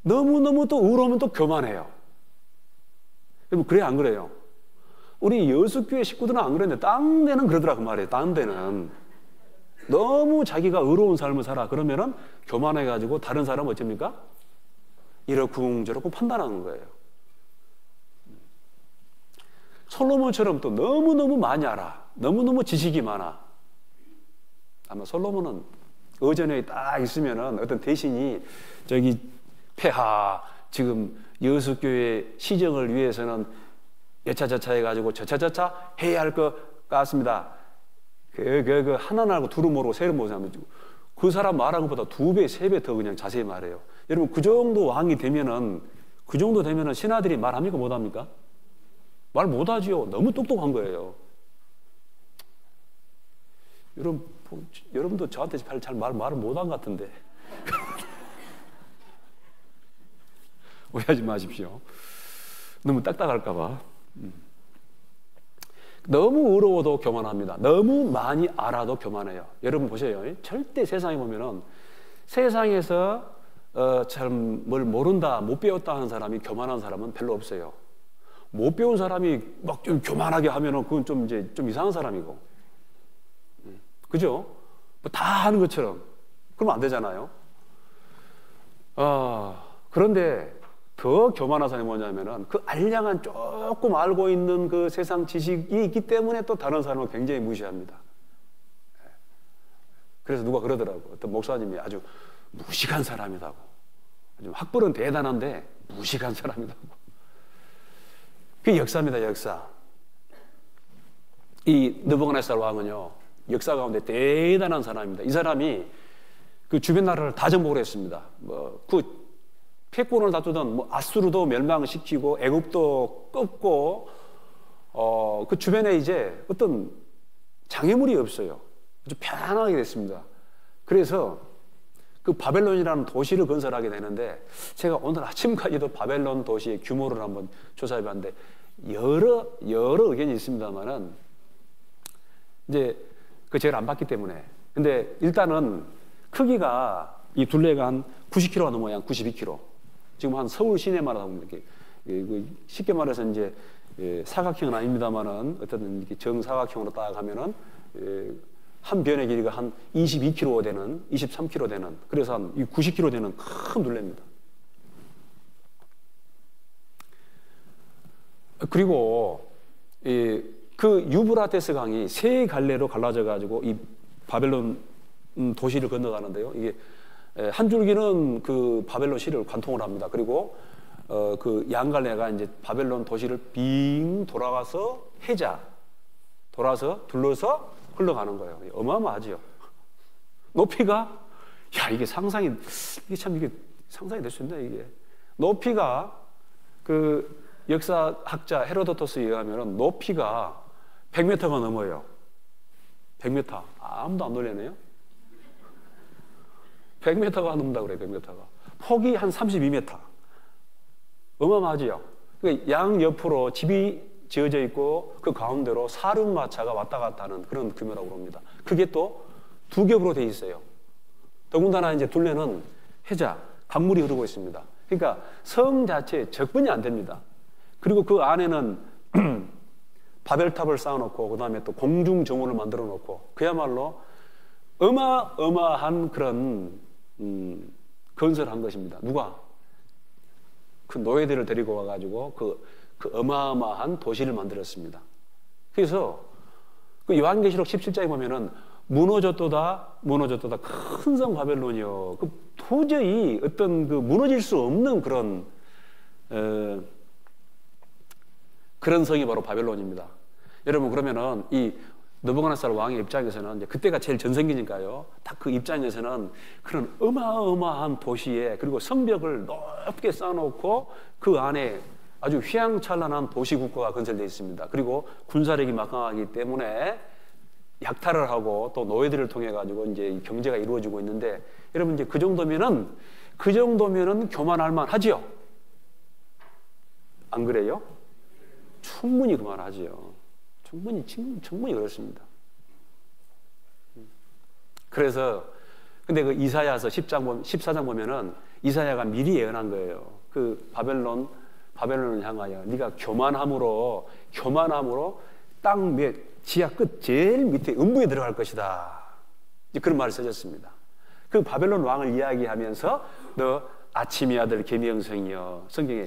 너무너무 또 의로우면 또 교만해요. 여러분, 그래, 안 그래요? 우리 여수교회 식구들은 안 그랬는데, 딴 데는 그러더라, 그 말이에요. 딴 데는. 너무 자기가 의로운 삶을 살아. 그러면은 교만해가지고 다른 사람 어쩝니까? 이러쿵저러쿵 판단하는 거예요. 솔로몬처럼 또 너무너무 많이 알아. 너무너무 지식이 많아. 아마 솔로몬은 어전에 딱 있으면은 어떤 대신이 저기 폐하, 지금 여수교회 시정을 위해서는 여차저차 해가지고 저차저차 해야 할 것 같습니다. 하나 알고 둘은 모르고 셋은 모르고 그 사람 말한 것보다 2배, 3배 더 그냥 자세히 말해요. 여러분, 그 정도 왕이 되면은, 그 정도 되면은 신하들이 말합니까? 못합니까? 말 못하지요. 너무 똑똑한 거예요. 여러분도 저한테 잘 말을 못한 것 같은데. 오해하지 마십시오. 너무 딱딱할까봐. 너무 의로워도 교만합니다. 너무 많이 알아도 교만해요. 여러분 보세요. 절대 세상에 보면은 세상에서 참 뭘 모른다, 못 배웠다 하는 사람이 교만한 사람은 별로 없어요. 못 배운 사람이 막 좀 교만하게 하면은 그건 좀 이제 좀 이상한 사람이고. 그죠? 뭐 다 하는 것처럼. 그러면 안 되잖아요. 그런데 더 교만한 사람이 뭐냐면은 그 알량한 조금 알고 있는 그 세상 지식이 있기 때문에 또 다른 사람을 굉장히 무시합니다. 그래서 누가 그러더라고. 어떤 목사님이 아주 무식한 사람이라고. 아주 학벌은 대단한데 무식한 사람이라고. 그게 역사입니다, 역사. 이 느부갓네살 왕은요, 역사 가운데 대단한 사람입니다. 이 사람이 그 주변 나라를 다 정복을 했습니다. 그 패권을 다투던 아수르도 멸망시키고 애굽도 꺾고 그 주변에 이제 어떤 장애물이 없어요. 아주 편안하게 됐습니다. 그래서 그 바벨론이라는 도시를 건설하게 되는데, 제가 오늘 아침까지도 바벨론 도시의 규모를 한번 조사해 봤는데 여러 의견이 있습니다만은 이제 그 제가 안 봤기 때문에. 근데 일단은 크기가 이 둘레가 한 90km가 넘어야 한 92km. 지금 한 서울 시내만 하면 이렇게 쉽게 말해서 이제 사각형은 아닙니다만은 어떤 이렇게 정사각형으로 딱 하면은 한 변의 길이가 한 22km 되는, 23km 되는, 그래서 한 90km 되는 큰 둘레입니다. 그리고 그 유브라테스 강이 세 갈래로 갈라져 가지고 이 바벨론 도시를 건너가는데요. 이게 한 줄기는 그 바벨론 시를 관통을 합니다. 그리고 그 양갈래가 이제 바벨론 도시를 빙 돌아가서 돌아서 둘러서 흘러가는 거예요. 어마어마하지요. 높이가, 이게 상상이 될 수 있나, 이게. 높이가 그 역사학자 헤로도토스에 의하면 높이가 100m가 넘어요. 100m. 아무도 안 놀래네요. 100m가 넘는다고 그래요, 100m가. 폭이 한 32m. 어마어마하지요. 그러니까 양 옆으로 집이 지어져 있고 그 가운데로 사륜마차가 왔다 갔다 하는 그런 규모라고 합니다. 그게 또 두 겹으로 돼 있어요. 더군다나 이제 둘레는 강물이 흐르고 있습니다. 그러니까 성 자체에 접근이 안 됩니다. 그리고 그 안에는 바벨탑을 쌓아놓고 그 다음에 또 공중정원을 만들어 놓고 그야말로 어마어마한 그런 건설한 것입니다. 누가? 그 노예들을 데리고 와가지고 그 어마어마한 도시를 만들었습니다. 그래서 그 요한계시록 17장에 보면은 무너졌도다 큰 성 바벨론이요. 그 도저히 어떤 그 무너질 수 없는 그런 성이 바로 바벨론입니다. 여러분, 그러면은 이 느부갓네살 왕의 입장에서는 이제 그때가 제일 전성기니까요. 딱 그 입장에서는 그런 어마어마한 도시에, 그리고 성벽을 높게 쌓아놓고 그 안에 아주 휘황찬란한 도시 국가가 건설되어 있습니다. 그리고 군사력이 막강하기 때문에 약탈을 하고 또 노예들을 통해 가지고 이제 경제가 이루어지고 있는데, 여러분 이제 그 정도면은 교만할 만하지요. 안 그래요? 충분히 그만하지요. 충분히 그렇습니다. 그래서 근데 그 이사야서 14장 보면은 이사야가 미리 예언한 거예요. 그 바벨론을 향하여 네가 교만함으로 땅 지하 끝 제일 밑에 음부에 들어갈 것이다. 그런 말을 써졌습니다. 그 바벨론 왕을 이야기하면서 너 아침의 아들 개미 형성이여, 성경에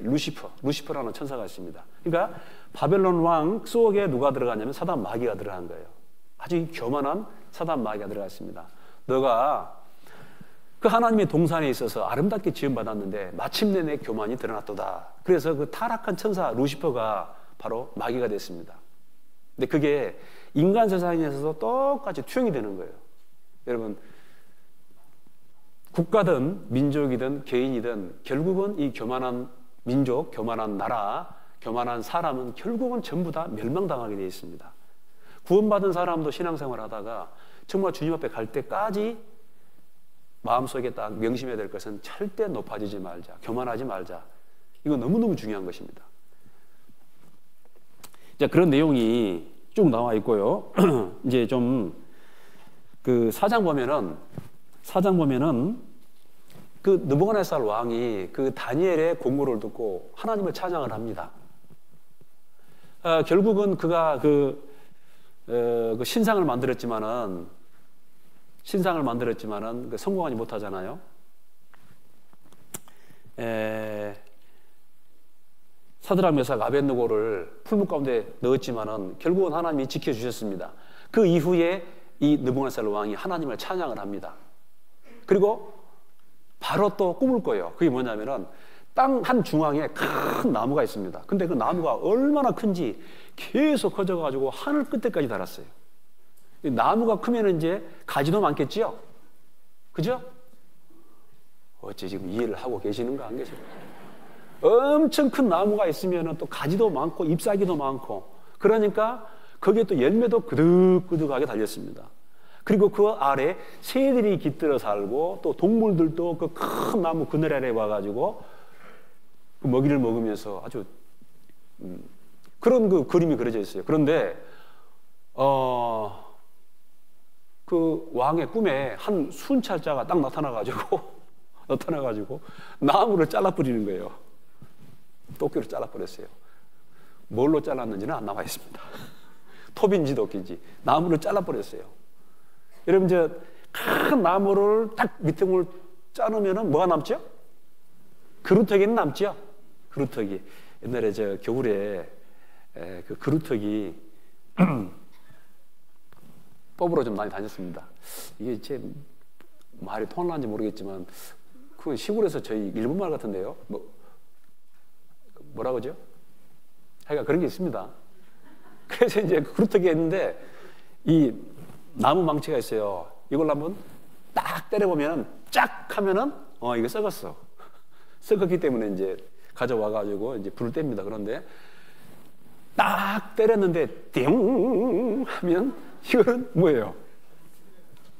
루시퍼라는 천사가 있습니다. 그러니까 바벨론 왕 속에 누가 들어가냐면 사단 마귀가 들어간 거예요. 아주 교만한 사단 마귀가 들어갔습니다. 너가 그 하나님의 동산에 있어서 아름답게 지음받았는데 마침내 내 교만이 드러났도다. 그래서 그 타락한 천사 루시퍼가 바로 마귀가 됐습니다. 근데 그게 인간 세상에서도 똑같이 투영이 되는 거예요. 여러분, 국가든 민족이든 개인이든 결국은 이 교만한 민족, 교만한 나라, 교만한 사람은 결국은 전부 다 멸망당하게 되어 있습니다. 구원받은 사람도 신앙생활 하다가 정말 주님 앞에 갈 때까지 마음속에 딱 명심해야 될 것은 절대 높아지지 말자, 교만하지 말자. 이거 너무너무 중요한 것입니다. 자, 그런 내용이 쭉 나와 있고요. 이제 좀 그 사장 보면은 그 느부갓네살 왕이 그 다니엘의 공고를 듣고 하나님을 찬양을 합니다. 결국은 그가 그 신상을 만들었지만은 그 성공하지 못하잖아요. 사드락 메삭 아벳느고를 풀무 가운데 넣었지만은 결국은 하나님이 지켜주셨습니다. 그 이후에 이 느부갓네살 왕이 하나님을 찬양을 합니다. 그리고 바로 또 꿈을 꿔요. 그게 뭐냐면은 땅 한 중앙에 큰 나무가 있습니다. 근데 그 나무가 얼마나 큰지 계속 커져가지고 하늘 끝에까지 달았어요. 나무가 크면 이제 가지도 많겠지요? 그죠? 어째 지금 이해를 하고 계시는가, 안 계시는가? 엄청 큰 나무가 있으면 또 가지도 많고 잎사귀도 많고, 그러니까 거기에 또 열매도 그득그득하게 달렸습니다. 그리고 그 아래 새들이 깃들어 살고 또 동물들도 그 큰 나무 그늘 아래 와가지고 그 먹이를 먹으면서 아주 그런 그 그림이 그려져 있어요. 그런데 그 왕의 꿈에 한 순찰자가 딱 나타나가지고 나무를 잘라버리는 거예요. 도끼로 잘라버렸어요. 뭘로 잘랐는지는 안 나와 있습니다. 톱인지 도끼인지 나무를 잘라버렸어요. 여러분, 저 큰 나무를 딱 밑둥을 자르면은 뭐가 남죠? 그루터기는 남죠. 그루터기. 옛날에 저 겨울에 그 그루터기 뽑으러 좀 많이 다녔습니다. 이게 제 말이 통하는지 모르겠지만 그건 시골에서 저희 일본 말 같은데요. 뭐라 그러죠? 하여간 그런 게 있습니다. 그래서 이제 그루터기 했는데 이 나무 망치가 있어요. 이걸 한번 딱 때려보면 쫙 하면은 이거 썩었어. 썩었기 때문에 이제 가져와가지고 이제 불을 뗍니다. 그런데 딱 때렸는데 띵 하면 이거는 뭐예요?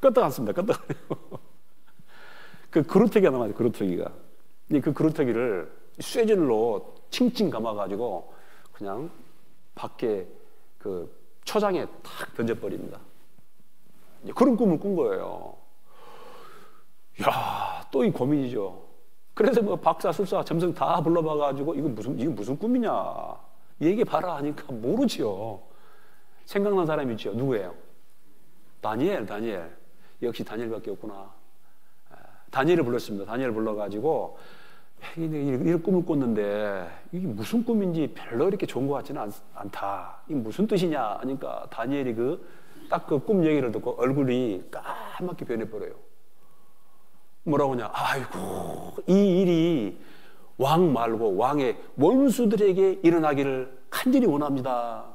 껐다 갔습니다. 껐다 가네요. 그 그루터기가 남아요. 그루터기가. 그 그루터기를 쇠줄로 칭칭 감아가지고 그냥 밖에 그 초장에 탁 던져버립니다. 그런 꿈을 꾼 거예요. 야, 또 이 고민이죠. 그래서 뭐 박사, 술사, 점성 다 불러봐가지고 이거 무슨 꿈이냐? 얘기해봐라 하니까 모르지요. 생각난 사람이 있죠. 누구예요? 다니엘. 역시 다니엘밖에 없구나. 다니엘을 불렀습니다. 다니엘을 불러가지고 이런 꿈을 꿨는데 이게 무슨 꿈인지 별로 이렇게 좋은 것 같지는 않다. 이게 무슨 뜻이냐 하니까 다니엘이 딱 그 꿈 얘기를 듣고 얼굴이 까맣게 변해버려요. 뭐라고 하냐? 아이고, 이 일이 왕 말고 왕의 원수들에게 일어나기를 간절히 원합니다.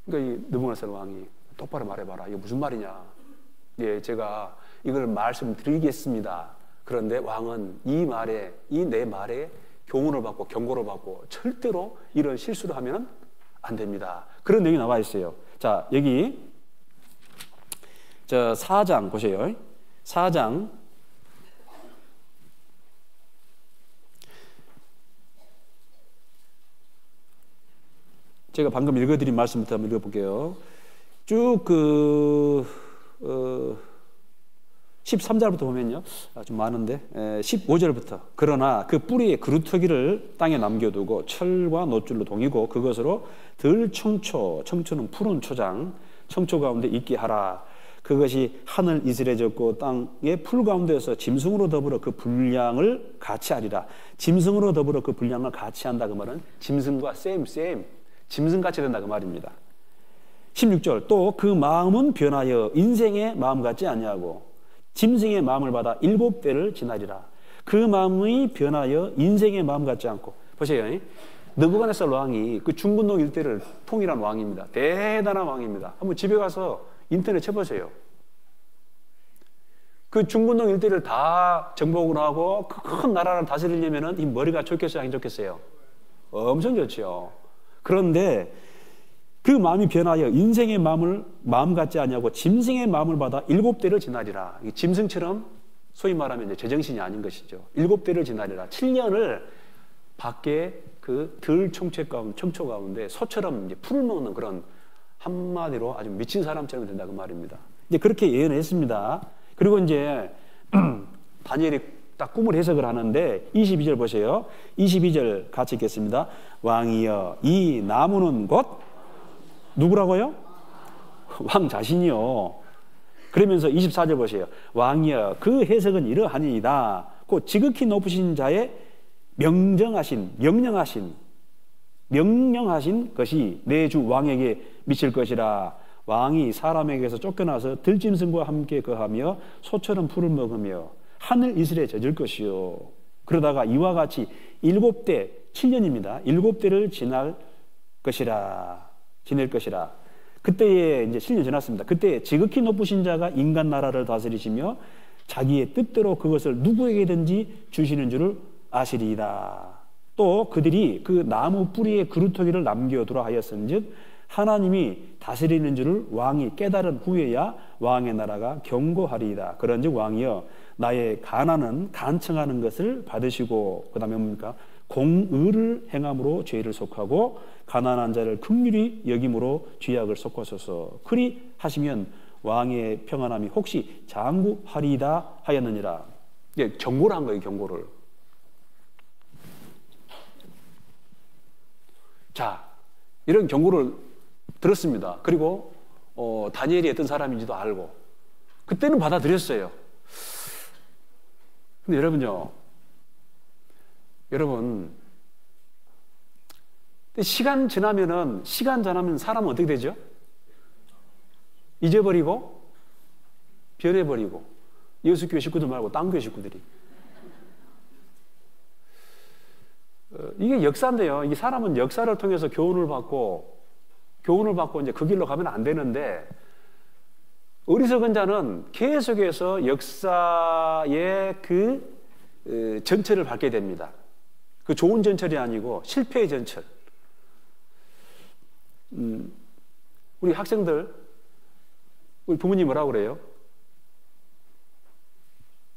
그러니까 이 느부갓네살 왕이 똑바로 말해봐라. 이거 무슨 말이냐? 예, 제가 이걸 말씀드리겠습니다. 그런데 왕은 이 내 말에 교훈을 받고 경고를 받고 절대로 이런 실수를 하면 안 됩니다. 그런 내용이 나와 있어요. 자, 여기 저 4장 보세요. 4장 제가 방금 읽어드린 말씀부터 한번 읽어볼게요. 쭉 13절부터 보면요. 좀 많은데 15절부터 그러나 그 뿌리의 그루터기를 땅에 남겨두고 철과 놋줄로 동이고 그것으로 청초는 푸른 초장 청초 가운데 있게 하라. 그것이 하늘 이슬해졌고 땅의 풀 가운데서 짐승으로 더불어 그 분량을 같이 하리라. 짐승으로 더불어 그 분량을 같이 한다 그 말은 짐승과 짐승같이 된다 그 말입니다. 16절 또 그 마음은 변하여 인생의 마음 같지 아니하고 짐승의 마음을 받아 7대를 지나리라. 그 마음이 변하여 인생의 마음 같지 않고 보세요. 느부갓네살 왕이 그 중근동 일대를 통일한 왕입니다. 대단한 왕입니다. 한번 집에 가서 인터넷 쳐보세요. 그 중근동 일대를 다 정복을 하고 큰 나라를 다스리려면 이 머리가 좋겠어요? 안 좋겠어요? 엄청 좋죠. 그런데 그 마음이 변하여 인생의 마음 같지 아니하고 짐승의 마음을 받아 7대를 지나리라. 짐승처럼 소위 말하면 이제 제정신이 아닌 것이죠. 7대를 지나리라. 7년을 밖에 그 청초 가운데 소처럼 이제 풀을 먹는 그런 한마디로 아주 미친 사람처럼 된다 그 말입니다. 이제 그렇게 예언했습니다. 그리고 이제 다니엘이 딱 꿈을 해석을 하는데 22절 보세요. 22절 같이 읽겠습니다. 왕이여 이 나무는 곧 누구라고요? 왕 자신이요. 그러면서 24절 보세요. 왕이여 그 해석은 이러하니이다. 곧 지극히 높으신 자의 명령하신 것이 내 주 왕에게 미칠 것이라. 왕이 사람에게서 쫓겨나서 들짐승과 함께 거하며 소처럼 풀을 먹으며 하늘 이슬에 젖을 것이요. 그러다가 이와 같이 7대 7년입니다. 7대를 지낼 것이라. 그때에 이제 7년 지났습니다. 그때 지극히 높으신 자가 인간 나라를 다스리시며 자기의 뜻대로 그것을 누구에게든지 주시는 줄을 아시리이다. 또 그들이 그 나무 뿌리에 그루터기를 남겨두라 하였은즉 하나님이 다스리는 줄을 왕이 깨달은 후에야 왕의 나라가 견고하리이다. 그런즉 왕이여 나의 가난은 간청하는 것을 받으시고 그 다음에 뭡니까? 공의를 행함으로 죄를 속하고 가난한 자를 긍휼히 여김으로 죄악을 속하소서. 그리 하시면 왕의 평안함이 혹시 장구하리이다 하였느니라. 예, 경고를 한 거예요. 경고를. 자, 이런 경고를 들었습니다. 그리고 다니엘이 어떤 사람인지도 알고 그때는 받아들였어요. 근데 여러분 시간 지나면 사람은 어떻게 되죠? 잊어버리고 변해버리고 예수교회 식구들 말고 딴 교회 식구들이 이게 역사인데요. 이 사람은 역사를 통해서 교훈을 받고 이제 그 길로 가면 안 되는데 어리석은 자는 계속해서 역사의 그 전철을 밟게 됩니다. 그 좋은 전철이 아니고 실패의 전철. 우리 학생들, 우리 부모님 뭐라고 그래요?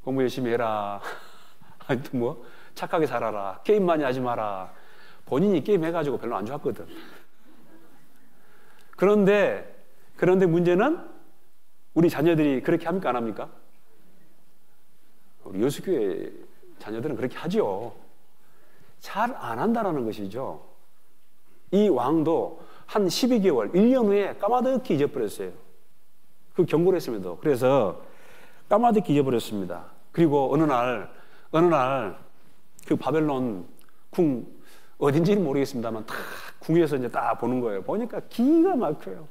공부 열심히 해라. 아니 또 뭐 착하게 살아라. 게임 많이 하지 마라. 본인이 게임 해가지고 별로 안 좋았거든. 그런데 문제는 우리 자녀들이 그렇게 합니까? 안 합니까? 우리 여수교회 자녀들은 그렇게 하죠. 잘 안 한다는 것이죠. 이 왕도 한 12개월, 1년 후에 까마득히 잊어버렸어요. 그 경고를 했음에도. 그래서 까마득히 잊어버렸습니다. 그리고 어느 날 그 바벨론 궁 어딘지는 모르겠습니다만 딱 궁에서 이제 딱 보는 거예요. 보니까 기가 막혀요.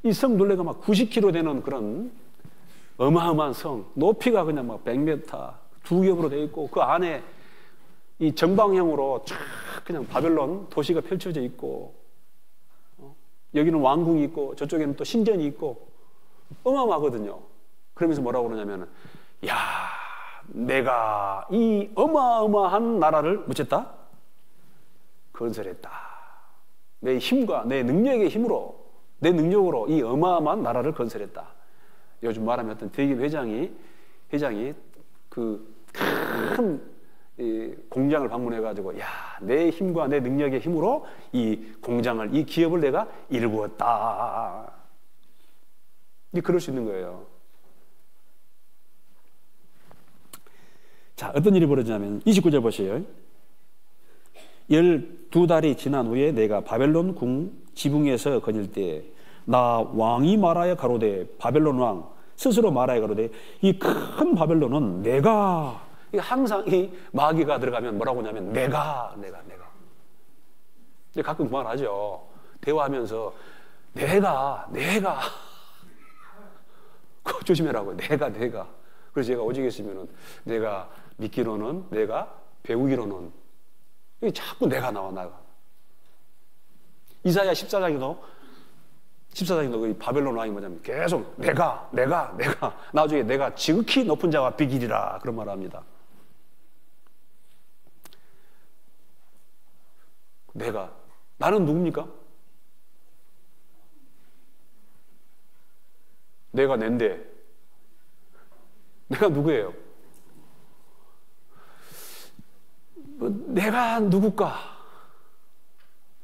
이 성 둘레가 막 90km 되는 그런 어마어마한 성, 높이가 그냥 막 100m, 두 겹으로 되어 있고 그 안에 이 정방향으로 쫙 그냥 바벨론 도시가 펼쳐져 있고 여기는 왕궁이 있고 저쪽에는 또 신전이 있고 어마어마하거든요. 그러면서 뭐라고 그러냐면, 야, 내가 이 어마어마한 나라를 뭐쳤다? 건설했다. 내 힘과 내 능력의 힘으로, 내 능력으로 이 어마어마한 나라를 건설했다. 요즘 말하면 어떤 대기업 회장이 그 큰 공장을 방문해가지고, 야, 내 힘과 내 능력의 힘으로 이 공장을, 이 기업을 내가 일구었다. 그럴 수 있는 거예요. 자, 어떤 일이 벌어지냐면 29절 보세요. 12달이 지난 후에 내가 바벨론 궁 지붕에서 거닐 때 나 왕이 말하여 가로되, 바벨론 왕 스스로 말하여 가로되, 이 큰 바벨론은 내가, 항상 이 마귀가 들어가면 뭐라고 하냐면 내가 가끔 그만하죠. 대화하면서 내가 그거 조심해라고. 내가 그래서 제가 오직 있으면은 내가 믿기로는, 내가 배우기로는, 자꾸 내가 나와. 이사야 14장에도 이 바벨론 왕이 뭐냐면 계속 내가 나중에 내가 지극히 높은 자와 비기리라 그런 말을 합니다. 나는 누굽니까? 내가 낸데 내가 누구예요? 내가 누굴까?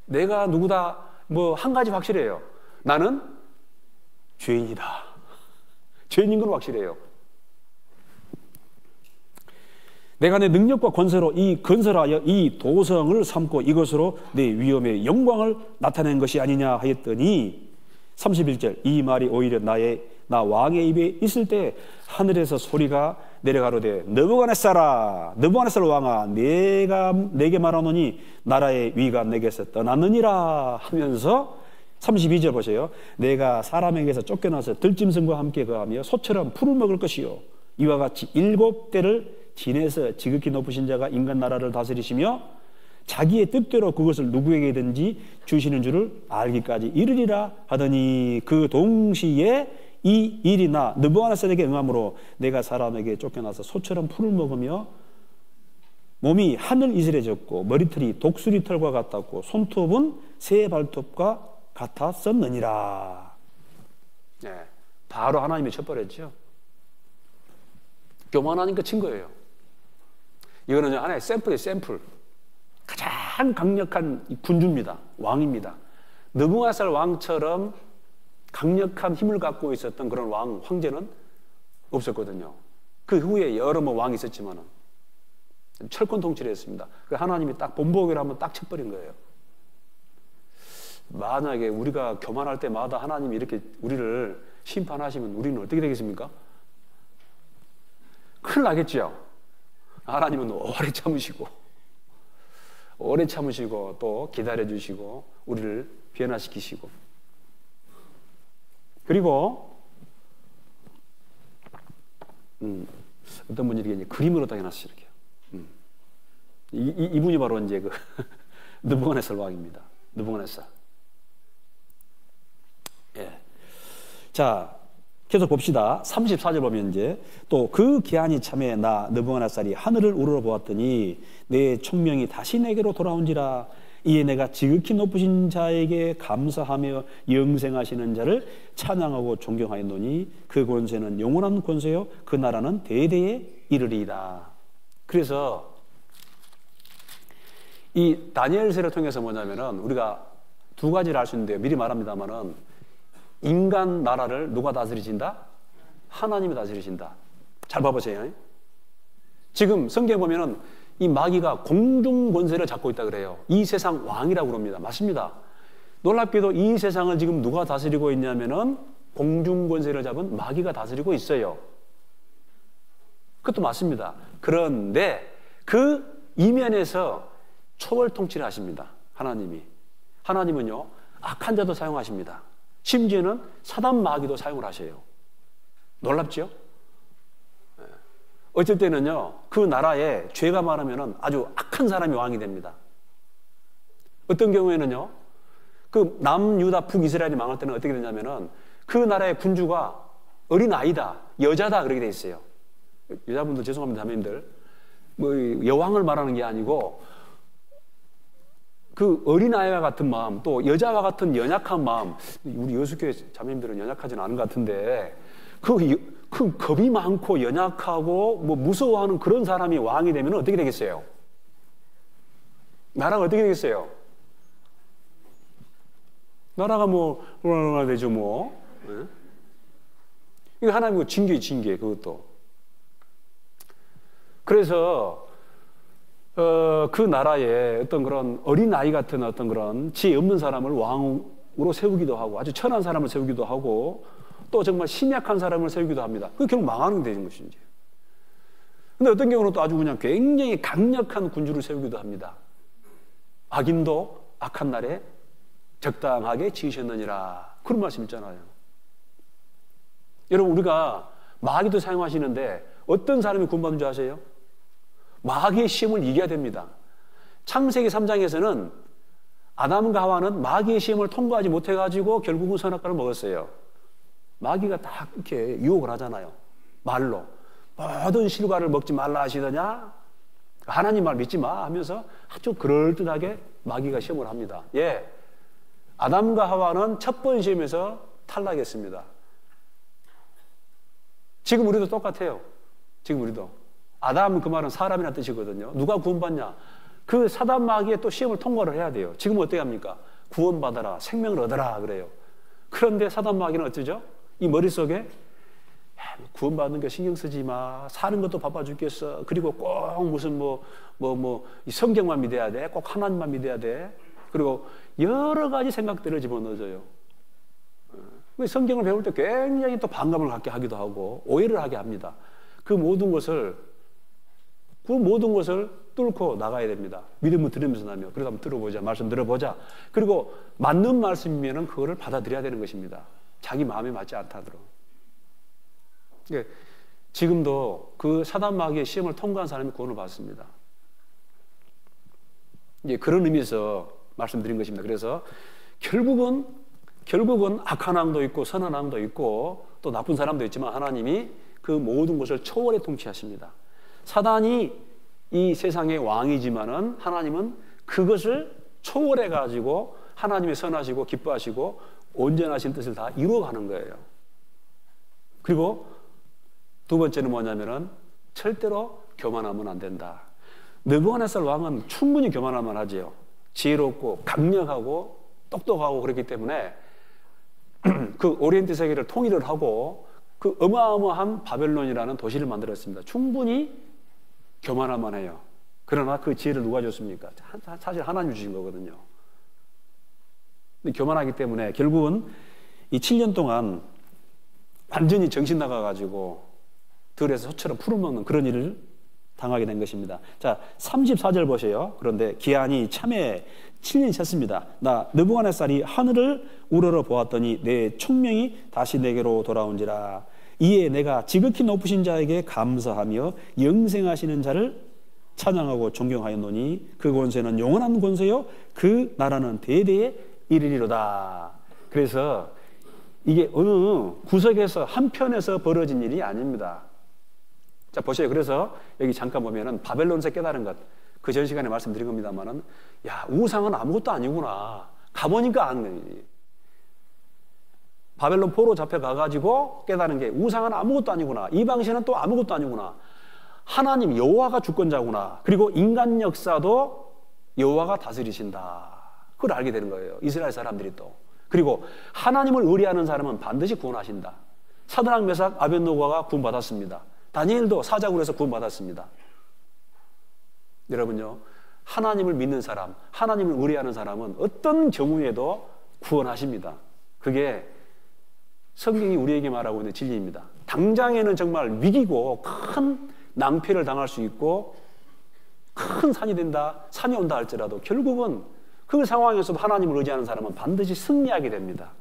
내가 누구다? 뭐 한 가지 확실해요. 나는 죄인이다. 죄인인 건 확실해요. 내가 내 능력과 권세로 이 건설하여 이 도성을 삼고 이것으로 내 위엄의 영광을 나타낸 것이 아니냐 하였더니 31절, 이 말이 오히려 나 왕의 입에 있을 때 하늘에서 소리가 내려가로되, 느부갓네살 왕아, 내가 내게 말하노니 나라의 위가 내게서 떠났느니라 하면서 32절 보세요. 내가 사람에게서 쫓겨나서 들짐승과 함께 거하며 소처럼 풀을 먹을 것이요, 이와 같이 7대를 지내서 지극히 높으신 자가 인간 나라를 다스리시며 자기의 뜻대로 그것을 누구에게든지 주시는 줄을 알기까지 이르리라 하더니, 그 동시에 이 일이 나 느부갓네살에게 응함으로 내가 사람에게 쫓겨나서 소처럼 풀을 먹으며 몸이 하늘 이슬해졌고 머리털이 독수리 털과 같았고 손톱은 새 발톱과 같았었느니라. 네, 바로 하나님이 쳐버렸죠. 교만하니까 친 거예요. 이거는 하나의 샘플이에요. 샘플. 가장 강력한 군주입니다. 왕입니다. 느부갓네살 왕처럼 강력한 힘을 갖고 있었던 그런 황제는 없었거든요. 그 후에 여러 왕이 있었지만은 철권 통치를 했습니다. 하나님이 딱 본보기를 한번 딱 쳐버린 거예요. 만약에 우리가 교만할 때마다 하나님이 이렇게 우리를 심판하시면 우리는 어떻게 되겠습니까? 큰일 나겠죠. 하나님은 오래 참으시고 또 기다려주시고 우리를 변화시키시고, 그리고 어떤 분이 이렇게 그림으로 딱 해놨어요. 이렇게. 이분이 바로 이제 그 느부갓네살 왕입니다. 느부갓네살. 예. 자, 계속 봅시다. 34절 보면 이제 또 그 기한이 참에 나 느부갓네살이 하늘을 우러러 보았더니 내 총명이 다시 내게로 돌아온지라. 이에 내가 지극히 높으신 자에게 감사하며 영생하시는 자를 찬양하고 존경하였노니 그 권세는 영원한 권세요 그 나라는 대대에 이르리이다. 그래서 이 다니엘서를 통해서 뭐냐면은 우리가 두 가지를 알 수 있는데요. 미리 말합니다만은 인간 나라를 누가 다스리신다? 하나님이 다스리신다. 잘 봐보세요. 지금 성경에 보면은 이 마귀가 공중 권세를 잡고 있다 그래요. 이 세상 왕이라고 그럽니다. 맞습니다. 놀랍게도 이 세상을 지금 누가 다스리고 있냐면은 공중 권세를 잡은 마귀가 다스리고 있어요. 그것도 맞습니다. 그런데 그 이면에서 초월 통치를 하십니다. 하나님은요 악한 자도 사용하십니다. 심지어는 사단 마귀도 사용을 하셔요. 놀랍죠? 어쩔 때는요 그 나라에 죄가 많으면 아주 악한 사람이 왕이 됩니다. 어떤 경우에는요 그 남유다 북이스라엘이 망할 때는 어떻게 되냐면은 그 나라의 군주가 어린 아이다, 여자다 그렇게 돼 있어요. 여자분들 죄송합니다, 자매님들. 뭐 여왕을 말하는 게 아니고 그 어린 아이와 같은 마음, 또 여자와 같은 연약한 마음. 우리 여수교회 자매님들은 연약하지는 않은 것 같은데 그 겁이 많고 연약하고 뭐 무서워하는 그런 사람이 왕이 되면 어떻게 되겠어요? 나라가 어떻게 되겠어요? 나라가 뭐 되죠 뭐. 네? 이거 하나님의 징계예요, 징계. 그것도. 그래서 그 나라에 어떤 그런 어린 아이 같은 어떤 그런 지혜 없는 사람을 왕으로 세우기도 하고 아주 천한 사람을 세우기도 하고 또 정말 심약한 사람을 세우기도 합니다. 그게 결국 망하는 게 되는 것이지. 근데 어떤 경우는 또 아주 그냥 굉장히 강력한 군주를 세우기도 합니다. 악인도 악한 날에 적당하게 지으셨느니라. 그런 말씀 있잖아요. 여러분, 우리가 마귀도 사용하시는데 어떤 사람이 구원받는 줄 아세요? 마귀의 시험을 이겨야 됩니다. 창세기 3장에서는 아담과 하와는 마귀의 시험을 통과하지 못해가지고 결국은 선악과를 먹었어요. 마귀가 딱 이렇게 유혹을 하잖아요. 말로. 모든 실과를 먹지 말라 하시더냐? 하나님 말 믿지 마 하면서 아주 그럴듯하게 마귀가 시험을 합니다. 예. 아담과 하와는 첫 번 시험에서 탈락했습니다. 지금 우리도 똑같아요. 지금 우리도. 아담 그 말은 사람이라는 뜻이거든요. 누가 구원받냐? 그 사단 마귀의 또 시험을 통과를 해야 돼요. 지금 어떻게 합니까? 구원받아라, 생명을 얻어라 그래요. 그런데 사단 마귀는 어쩌죠? 이 머릿속에 구원받는 거 신경 쓰지 마. 사는 것도 바빠 죽겠어. 그리고 꼭 무슨 이 성경만 믿어야 돼. 꼭 하나님만 믿어야 돼. 그리고 여러 가지 생각들을 집어넣어줘요. 성경을 배울 때 굉장히 또 반감을 갖게 하기도 하고 오해를 하게 합니다. 그 모든 것을 뚫고 나가야 됩니다. 믿음을 들으면서 나며. 그래서 한번 들어보자. 말씀 들어보자. 그리고 맞는 말씀이면 그거를 받아들여야 되는 것입니다. 자기 마음에 맞지 않다더라도. 지금도 그 사단 마귀의 시험을 통과한 사람이 구원을 받습니다. 이제 그런 의미에서 말씀드린 것입니다. 그래서 결국은 악한 왕도 있고 선한 왕도 있고 또 나쁜 사람도 있지만 하나님이 그 모든 것을 초월해 통치하십니다. 사단이 이 세상의 왕이지만은 하나님은 그것을 초월해 가지고 하나님의 선하시고 기뻐하시고 온전하신 뜻을 다 이루어가는 거예요. 그리고 두 번째는 뭐냐면은 절대로 교만하면 안 된다. 느부갓네살 왕은 충분히 교만하면 하지요. 지혜롭고 강력하고 똑똑하고 그렇기 때문에 그 오리엔트 세계를 통일을 하고 그 어마어마한 바벨론이라는 도시를 만들었습니다. 충분히 교만하만 해요. 그러나 그 지혜를 누가 줬습니까? 사실 하나님이 주신 거거든요. 근데 교만하기 때문에 결국은 이 7년 동안 완전히 정신 나가가지고 들에서 소처럼 풀어먹는 그런 일을 당하게 된 것입니다. 자, 34절 보세요. 그런데 기한이 참에 7년이 찼습니다. 나 느부갓네살이 하늘을 우러러 보았더니 내 총명이 다시 내게로 돌아온지라. 이에 내가 지극히 높으신 자에게 감사하며 영생하시는 자를 찬양하고 존경하였노니 그 권세는 영원한 권세요 그 나라는 대대에 이르리로다. 그래서 이게 어느 구석에서 한편에서 벌어진 일이 아닙니다. 자, 보세요. 그래서 여기 잠깐 보면은 바벨론에서 깨달은 것, 그 전 시간에 말씀드린 겁니다만은, 야, 우상은 아무것도 아니구나. 가보니까 안, 바벨론 포로 잡혀가가지고 깨달은 게 우상은 아무것도 아니구나. 이방신은 또 아무것도 아니구나. 하나님 여호와가 주권자구나. 그리고 인간 역사도 여호와가 다스리신다. 그걸 알게 되는 거예요. 이스라엘 사람들이 또. 그리고 하나님을 의뢰하는 사람은 반드시 구원하신다. 사드락 메삭 아벳노고가 구원받았습니다. 다니엘도 사자굴에서 구원받았습니다. 여러분요, 하나님을 믿는 사람, 하나님을 의뢰하는 사람은 어떤 경우에도 구원하십니다. 그게 성경이 우리에게 말하고 있는 진리입니다. 당장에는 정말 위기고 큰 낭패를 당할 수 있고 큰 산이 된다, 산이 온다 할지라도 결국은 그 상황에서도 하나님을 의지하는 사람은 반드시 승리하게 됩니다.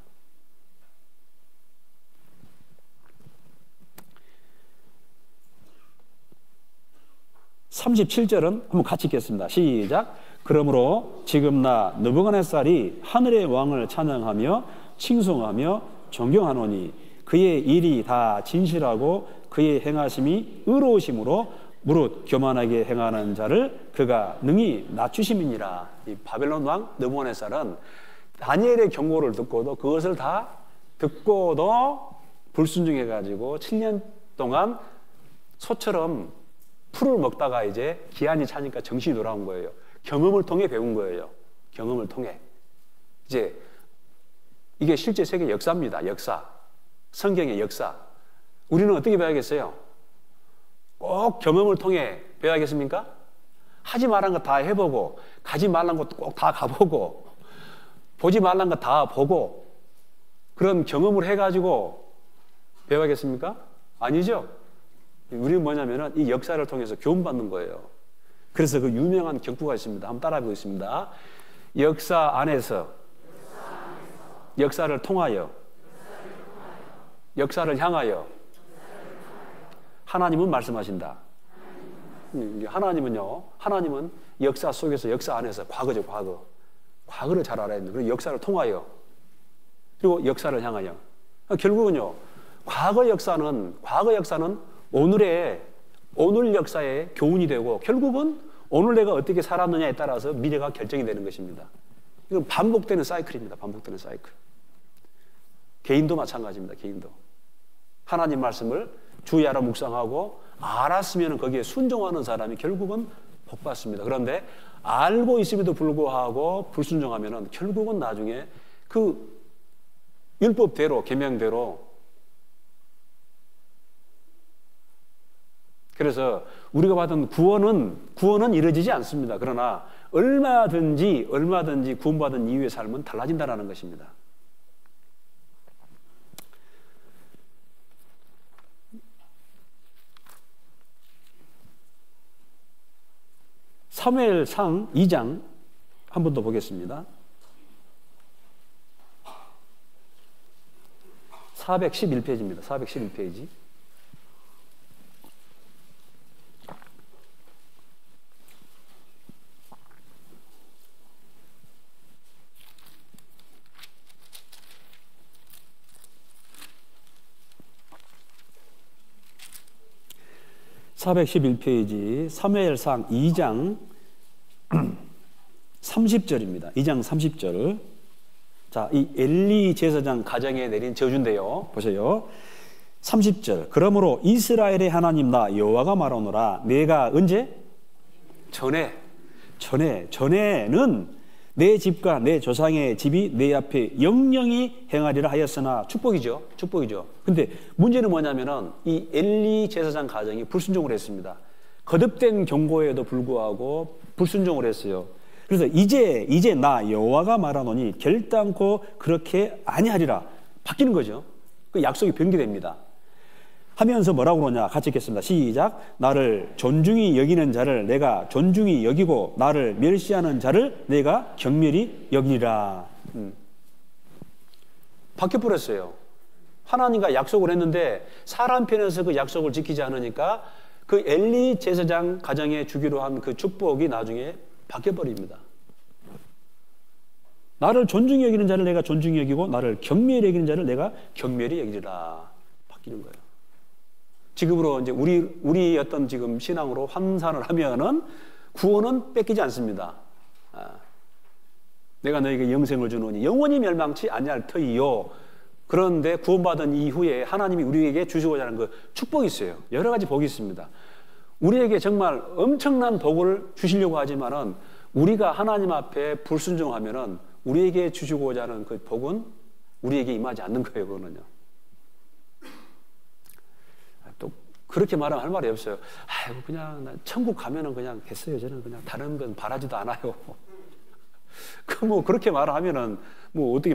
(37절은) 한번 같이 읽겠습니다. 시작. 그러므로 지금 나 느부갓네살이 하늘의 왕을 찬양하며 칭송하며 존경하노니 그의 일이 다 진실하고 그의 행하심이 의로우심으로 무릇 교만하게 행하는 자를 그가 능히 낮추심이니라. 이 바벨론 왕 느부갓네살은 다니엘의 경고를 듣고도 그것을 다 듣고도 불순종해가지고 7년 동안 소처럼 풀을 먹다가 이제 기한이 차니까 정신이 돌아온 거예요. 경험을 통해 배운 거예요. 경험을 통해. 이제 이게 실제 세계 역사입니다. 역사. 성경의 역사. 우리는 어떻게 배워야겠어요? 꼭 경험을 통해 배워야겠습니까? 하지 말란 거 다 해보고, 가지 말란 것도 꼭 다 가보고, 보지 말란 거 다 보고, 그런 경험을 해가지고 배워야겠습니까? 아니죠? 우리는 뭐냐면은 이 역사를 통해서 교훈받는 거예요. 그래서 그 유명한 경구가 있습니다. 한번 따라해 보겠습니다. 역사 안에서 역사를 통하여 역사를 향하여 하나님은 말씀하신다. 하나님은 역사 속에서 역사 안에서 과거죠, 과거. 과거를 잘 알아야 됩니다. 그리고 역사를 통하여 그리고 역사를 향하여. 결국은요, 과거 역사는 오늘 역사의 교훈이 되고 결국은 오늘 내가 어떻게 살았느냐에 따라서 미래가 결정이 되는 것입니다. 이건 반복되는 사이클입니다. 반복되는 사이클. 개인도 마찬가지입니다. 개인도. 하나님 말씀을 주의 알아 묵상하고 알았으면 거기에 순종하는 사람이 결국은 복 받습니다. 그런데 알고 있음에도 불구하고 불순종하면 결국은 나중에 그 율법대로 계명대로. 그래서 우리가 받은 구원은 이루어지지 않습니다. 그러나 얼마든지 구원받은 이후의 삶은 달라진다는 것입니다. 사무엘상 2장 한 번 더 보겠습니다. 411페이지입니다. 411페이지. 사무엘상 2장 30절입니다. 2장 30절. 자, 이 엘리 제사장 가정에 내린 저주인데요. 보세요. 30절. 그러므로 이스라엘의 하나님 나 여호와가 말하노라. 내가 언제? 전에는 내 집과 내 조상의 집이 내 앞에 영영히 행하리라 하였으나. 축복이죠. 근데 문제는 뭐냐면은 이 엘리 제사장 가정이 불순종을 했습니다. 거듭된 경고에도 불구하고 불순종을 했어요. 그래서 이제 나 여호와가 말하노니 결단코 그렇게 아니하리라. 바뀌는 거죠. 그 약속이 변개됩니다. 하면서 뭐라고 그러냐? 같이 읽겠습니다. 시작. 나를 존중히 여기는 자를 내가 존중히 여기고 나를 멸시하는 자를 내가 경멸히 여기리라. 바뀌어버렸어요. 하나님과 약속을 했는데 사람 편에서 그 약속을 지키지 않으니까 그 엘리 제사장 가정에 주기로 한 그 축복이 나중에 바뀌어버립니다. 나를 존중히 여기는 자를 내가 존중히 여기고 나를 경멸히 여기는 자를 내가 경멸히 여기리라. 바뀌는 거예요. 지금으로 이제 우리 어떤 지금 신앙으로 환산을 하면은 구원은 뺏기지 않습니다. 내가 너에게 영생을 주노니 영원히 멸망치 아니할 터이요. 그런데 구원받은 이후에 하나님이 우리에게 주시고자 하는 그 축복이 있어요. 여러 가지 복이 있습니다. 우리에게 정말 엄청난 복을 주시려고 하지만은 우리가 하나님 앞에 불순종하면은 우리에게 주시고자 하는 그 복은 우리에게 임하지 않는 거예요. 그거는요. 또 그렇게 말하면 할 말이 없어요. 아이고 그냥 나 천국 가면은 그냥 됐어요. 저는 그냥 다른 건 바라지도 않아요. 그 뭐 그렇게 말하면은 뭐 어떻게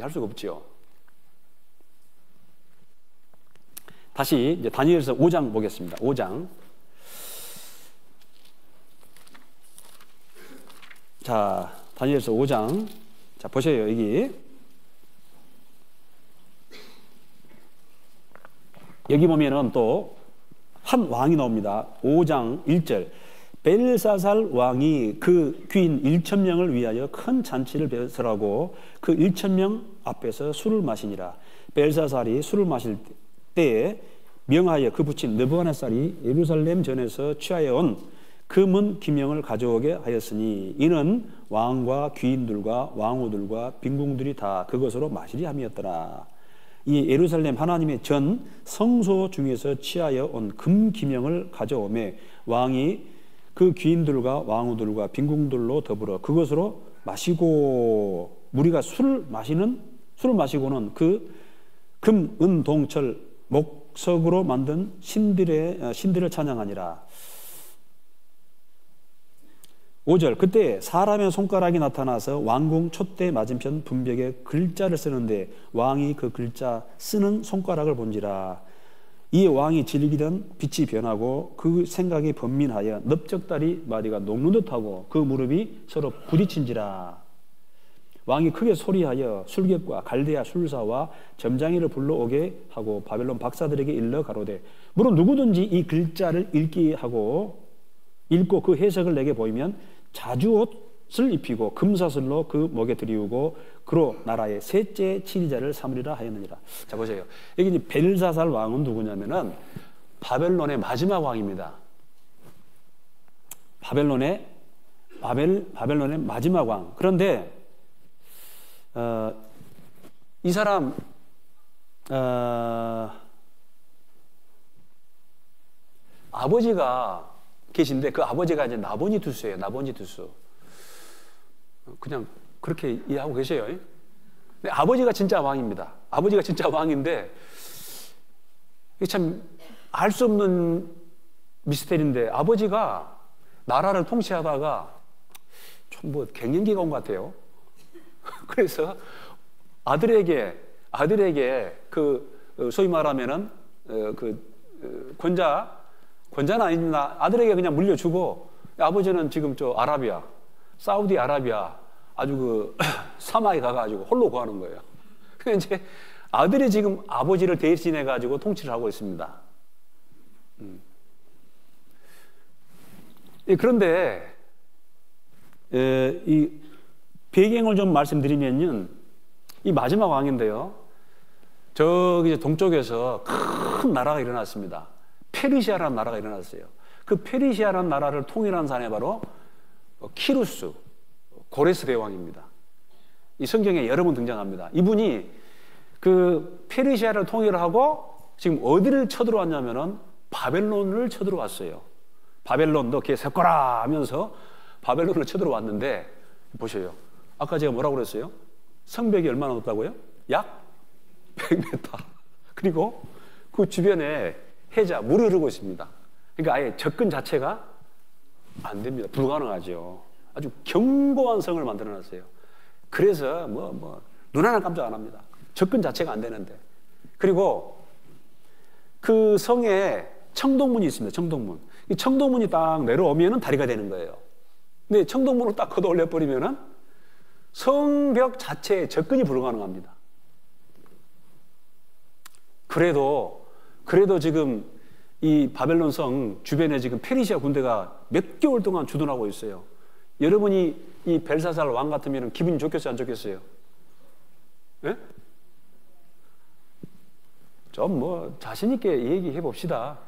할 수가 없죠. 다시 이제 다니엘서 5장 보겠습니다. 5장. 자, 다니엘서 5장. 자, 보세요. 여기 보면은 또 한 왕이 나옵니다. 5장 1절. 벨사살 왕이 그 귀인 1,000명을 위하여 큰 잔치를 베풀라고 그 1,000명 앞에서 술을 마시니라. 벨사살이 술을 마실 때에 명하여 그 부친 느부갓네살이 예루살렘 전에서 취하여 온 금은 기명을 가져오게 하였으니 이는 왕과 귀인들과 왕후들과 빈궁들이 다 그것으로 마시리 함이었더라. 이 예루살렘 하나님의 전 성소 중에서 취하여 온 금 기명을 가져오매 왕이 그 귀인들과 왕후들과 빈궁들로 더불어 그것으로 마시고, 무리가 술을 마시고는 그 금, 은, 동, 철, 목석으로 만든 신들을 찬양하니라. 5절, 그때 사람의 손가락이 나타나서 왕궁 촛대 맞은편 분벽에 글자를 쓰는데 왕이 그 글자 쓰는 손가락을 본지라. 이에 왕이 즐기던 빛이 변하고 그 생각이 번민하여 넓적다리 마디가 녹는 듯하고 그 무릎이 서로 부딪힌지라. 왕이 크게 소리하여 술객과 갈대아 술사와 점장이를 불러오게 하고 바벨론 박사들에게 일러 가로되 물론 누구든지 이 글자를 읽고 그 해석을 내게 보이면 자주옷을 입히고 금사슬로 그 목에 들이우고 그로 나라의 셋째 치리자를 삼으리라 하였느니라. 자, 보세요. 여기 이제 벨사살 왕은 누구냐면은 바벨론의 마지막 왕입니다. 바벨론의 마지막 왕. 그런데 이 사람 아버지가 계신데 그 아버지가 이제 나보니두스예요. 나보니두스. 그냥 그렇게 이해하고 계세요. 근데 아버지가 진짜 왕입니다. 아버지가 진짜 왕인데 이게 참 알 수 없는 미스테리인데 아버지가 나라를 통치하다가 좀 뭐 갱년기가 온 것 같아요. 그래서 아들에게 그 소위 말하면은 권자는 아닙니다. 아들에게 그냥 물려주고 아버지는 지금 저 아라비아, 사우디 아라비아 아주 그 사막에 가가지고 홀로 구하는 거예요. 그러니까 이제 아들이 지금 아버지를 대신해 가지고 통치를 하고 있습니다. 그런데 이 배경을 좀 말씀드리면요, 이 마지막 왕인데요, 저기 동쪽에서 큰 나라가 일어났습니다. 페르시아라는 나라가 일어났어요. 그 페르시아라는 나라를 통일한 사람이 바로 키루스, 고레스 대왕입니다. 이 성경에 여러 번 등장합니다. 이분이 그 페르시아를 통일하고 지금 어디를 쳐들어왔냐면은 바벨론을 쳐들어왔어요. 바벨론도 걔 섞어라 하면서 바벨론을 쳐들어왔는데 보세요. 아까 제가 뭐라고 그랬어요? 성벽이 얼마나 높다고요? 약 100m. 그리고 그 주변에 해자, 물이 흐르고 있습니다. 그러니까 아예 접근 자체가 안 됩니다. 불가능하죠. 아주 견고한 성을 만들어놨어요. 그래서 눈 하나 깜짝 안 합니다. 접근 자체가 안 되는데. 그리고 그 성에 청동문이 있습니다. 청동문. 이 청동문이 딱 내려오면은 다리가 되는 거예요. 근데 청동문을 딱 걷어 올려버리면은 성벽 자체에 접근이 불가능합니다. 그래도 지금 이 바벨론 성 주변에 지금 페르시아 군대가 몇 개월 동안 주둔하고 있어요. 여러분이 이 벨사살 왕 같으면 기분이 좋겠어요, 안 좋겠어요? 예? 좀 자신 있게 얘기해 봅시다.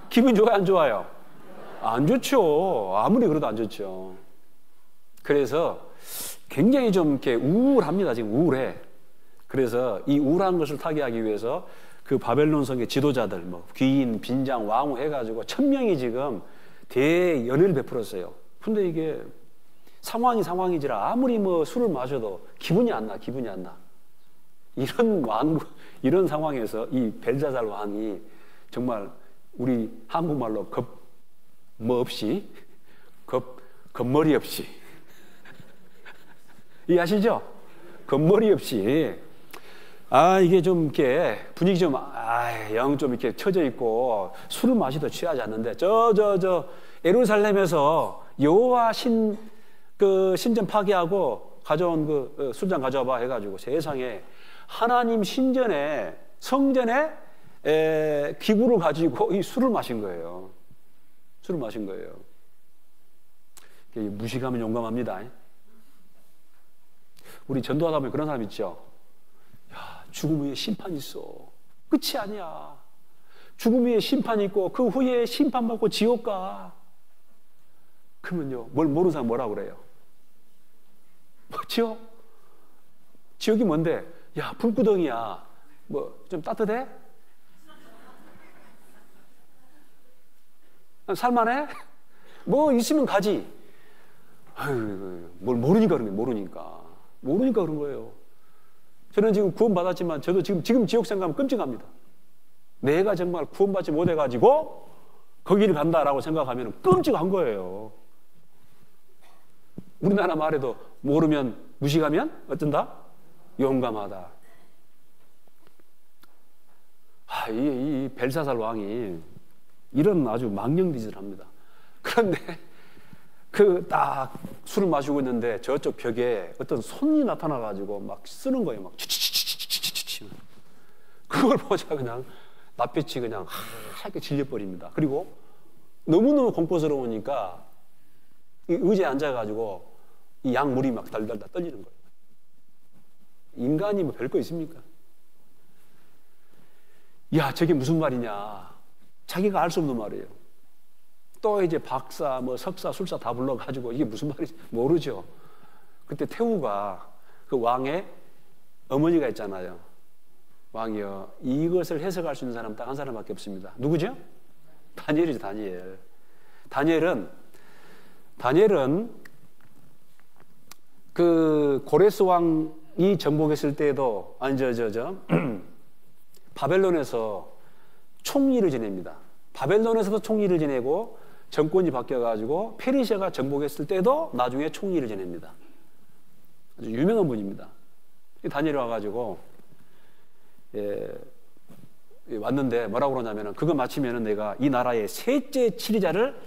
기분 좋아요, 안 좋아요? 안 좋죠. 아무리 그래도 안 좋죠. 그래서 굉장히 좀 이렇게 우울합니다. 지금 우울해. 그래서 이 우울한 것을 타개하기 위해서 그 바벨론 성의 지도자들, 귀인, 빈장, 왕후 해가지고 1000명이 지금 대연회를 베풀었어요. 근데 이게 상황이지라 아무리 술을 마셔도 기분이 안 나. 이런 상황에서 이 벨사살 왕이 정말 우리 한국말로 겉머리 없이 이해하시죠? 겉머리 없이 이게 좀 이렇게 분위기 좀 영 좀 이렇게 처져 있고 술을 마시도 취하지 않는데 예루살렘에서 여호와 신전 파괴하고 가져온 그 술잔 가져와봐 해가지고 세상에 하나님 신전에 성전에 기구를 가지고 이 술을 마신 거예요. 술을 마신 거예요. 무식하면 용감합니다. 우리 전도하다 보면 그런 사람 있죠. 야, 죽음 후에 심판이 있어. 끝이 아니야. 죽음 후에 심판이 있고 그 후에 심판받고 지옥 가. 그러면요, 뭘 모르는 사람 뭐라고 그래요? 지옥? 지옥이 뭔데? 야, 불구덩이야. 뭐 좀 따뜻해? 살만해? 뭐 있으면 가지. 아유, 뭘 모르니까 그런 거예요. 모르니까 그런 거예요. 저는 지금 구원 받았지만 저도 지금 지옥 생각하면 끔찍합니다. 내가 정말 구원받지 못해가지고 거기를 간다라고 생각하면 끔찍한 거예요. 우리나라 말에도 모르면 무식하면 어쩐다? 용감하다. 이 벨사살 왕이 이런 아주 망령짓을 합니다. 그런데 딱 술을 마시고 있는데 저쪽 벽에 어떤 손이 나타나가지고 막 쓰는 거예요. 막 치치치치치치치. 그걸 보자 그냥 낯빛이 그냥 하얗게 질려버립니다. 그리고 너무너무 공포스러우니까 이 의자에 앉아가지고 이 양물이 막 달달달 떨리는 거예요. 인간이 뭐 별거 있습니까? 야, 저게 무슨 말이냐. 자기가 알 수 없는 말이에요. 또 이제 박사, 뭐 석사, 술사 다 불러가지고 이게 무슨 말인지 모르죠. 그때 태후가 그 왕의 어머니가 있잖아요. 왕이요, 이것을 해석할 수 있는 사람 딱 한 사람밖에 없습니다. 누구죠? 다니엘이죠, 다니엘. 다니엘은 그 고레스 왕이 정복했을 때에도 바벨론에서 총리를 지냅니다. 바벨론에서도 총리를 지내고 정권이 바뀌어가지고 페르시아가 정복했을 때도 나중에 총리를 지냅니다. 아주 유명한 분입니다. 다니엘이 와가지고 왔는데 뭐라고 그러냐면은 그거 마치면은 내가 이 나라의 셋째 치리자를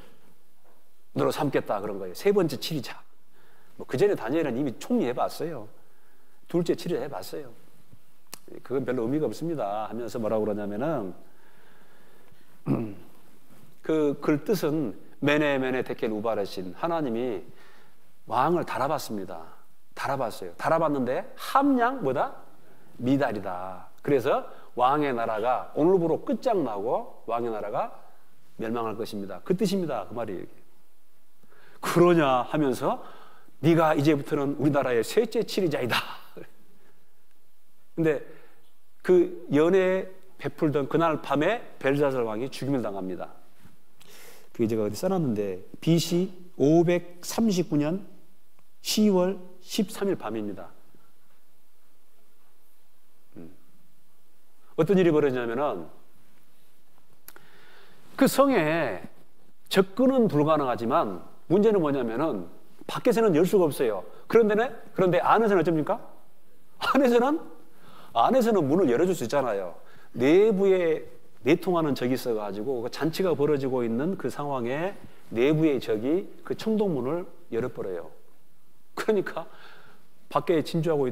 너로 삼겠다 그런 거예요. 세 번째 치리자. 뭐 그 전에 다니엘은 이미 총리 해봤어요. 둘째 치리자 해봤어요. 그건 별로 의미가 없습니다 하면서 뭐라고 그러냐면은 그 글 뜻은 메네 데켈 우바르신, 하나님이 왕을 달아봤습니다. 달아봤어요. 달아봤는데 함량 뭐다? 미달이다. 그래서 왕의 나라가 오늘부로 끝장나고 왕의 나라가 멸망할 것입니다. 그 뜻입니다. 그 말이. 그러냐 하면서 네가 이제부터는 우리나라의 셋째 치리자이다. 근데 그 연애 베풀던 그날 밤에 벨사살 왕이 죽임을 당합니다. 그게 제가 어디 써놨는데 BC 539년 10월 13일 밤입니다. 어떤 일이 벌어지냐면은 그 성에 접근은 불가능하지만 문제는 뭐냐면은 밖에서는 열 수가 없어요. 그런데 안에서는 어쩝니까? 안에서는 문을 열어줄 수 있잖아요. 내부에 내통하는 적이 있어가지고 그 잔치가 벌어지고 있는 그 상황에 내부의 적이 그 청동문을 열어버려요. 그러니까 밖에 진주하고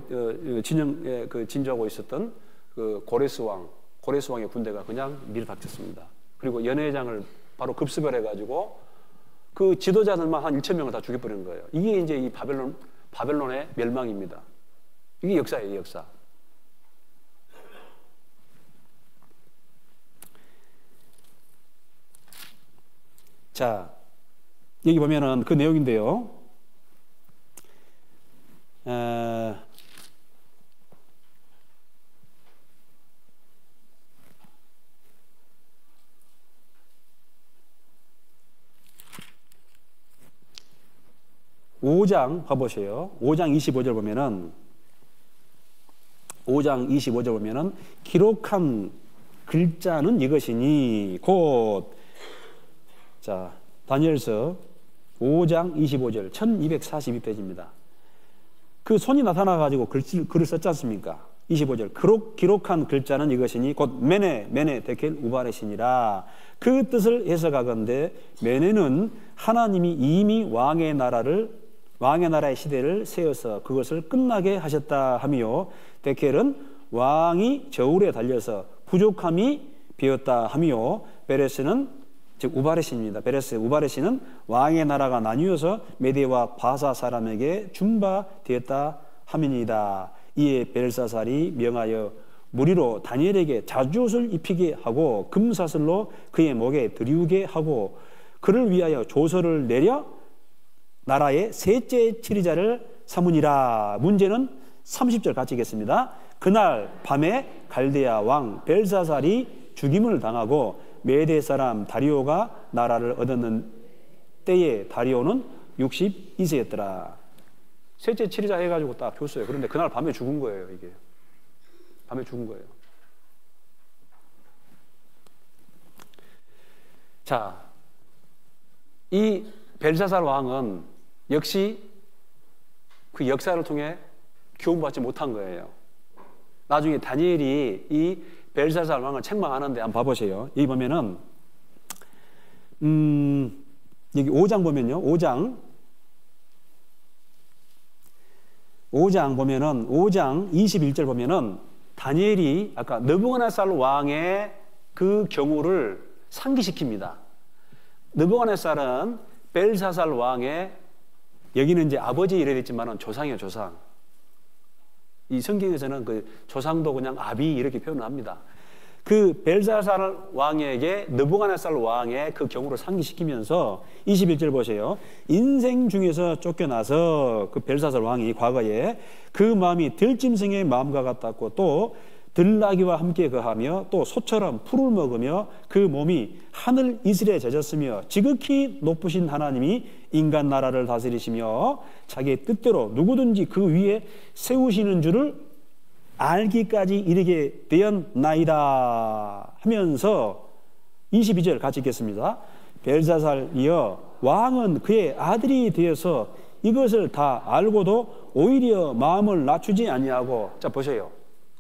있었던 그 고레스 왕의 군대가 그냥 밀어닥쳤습니다. 그리고 연회장을 바로 급습을 해가지고 그 지도자들만 한 1,000명을 다 죽여버리는 거예요. 이게 이제 이 바벨론의 멸망입니다. 이게 역사예요, 역사. 자, 여기 보면은 그 내용인데요. 5장 봐보세요. 5장 25절 보면은 기록한 글자는 이것이니 곧 자, 다니엘서 5장 25절 1242페이지입니다. 그 손이 나타나가지고 글을 썼지 않습니까? 25절 기록한 글자는 이것이니 곧 메네 데켈 우바레시니라. 그 뜻을 해석하건대 메네는 하나님이 이미 왕의 나라의 시대를 세워서 그것을 끝나게 하셨다 하며, 데켈은 왕이 저울에 달려서 부족함이 비었다 하며, 베레스는 즉 우바레신입니다. 베레스 우바레신은 왕의 나라가 나뉘어서 메대와 바사 사람에게 준바되었다 함이니이다. 이에 벨사살이 명하여 무리로 다니엘에게 자주옷을 입히게 하고 금사슬로 그의 목에 들이우게 하고 그를 위하여 조서를 내려 나라의 셋째 치리자를 삼으니라. 문제는 30절 같이 읽겠습니다. 그날 밤에 갈대아 왕 벨사살이 죽임을 당하고 메대 사람 다리오가 나라를 얻었는 때에 다리오는 62세였더라. 셋째 치리자 해가지고 딱 줬어요. 그런데 그날 밤에 죽은 거예요. 이게 밤에 죽은 거예요. 자, 이 벨사살 왕은 역시 그 역사를 통해 교훈받지 못한 거예요. 나중에 다니엘이 이 벨사살 왕을 책망하는데 한번 봐보세요. 여기 보면은 여기 5장 보면요. 5장 보면은 5장 21절 보면은 다니엘이 아까 느부갓네살 왕의 그 경우를 상기시킵니다. 느부갓네살은 벨사살 왕의 여기는 이제 아버지 이래 됐지만은 조상이에요, 조상. 이 성경에서는 그 조상도 그냥 아비 이렇게 표현을 합니다. 그 벨사살 왕에게 느부갓네살 왕의 그 경우를 상기시키면서 21절 보세요. 인생 중에서 쫓겨나서 그 벨사살 왕이 과거에 그 마음이 들짐승의 마음과 같았고 또 들나귀와 함께 거하며 또 소처럼 풀을 먹으며 그 몸이 하늘 이슬에 젖었으며 지극히 높으신 하나님이 인간 나라를 다스리시며 자기의 뜻대로 누구든지 그 위에 세우시는 줄을 알기까지 이르게 되었나이다 하면서 22절 같이 읽겠습니다. 벨사살이여 왕은 그의 아들이 되어서 이것을 다 알고도 오히려 마음을 낮추지 아니하고 자 보세요.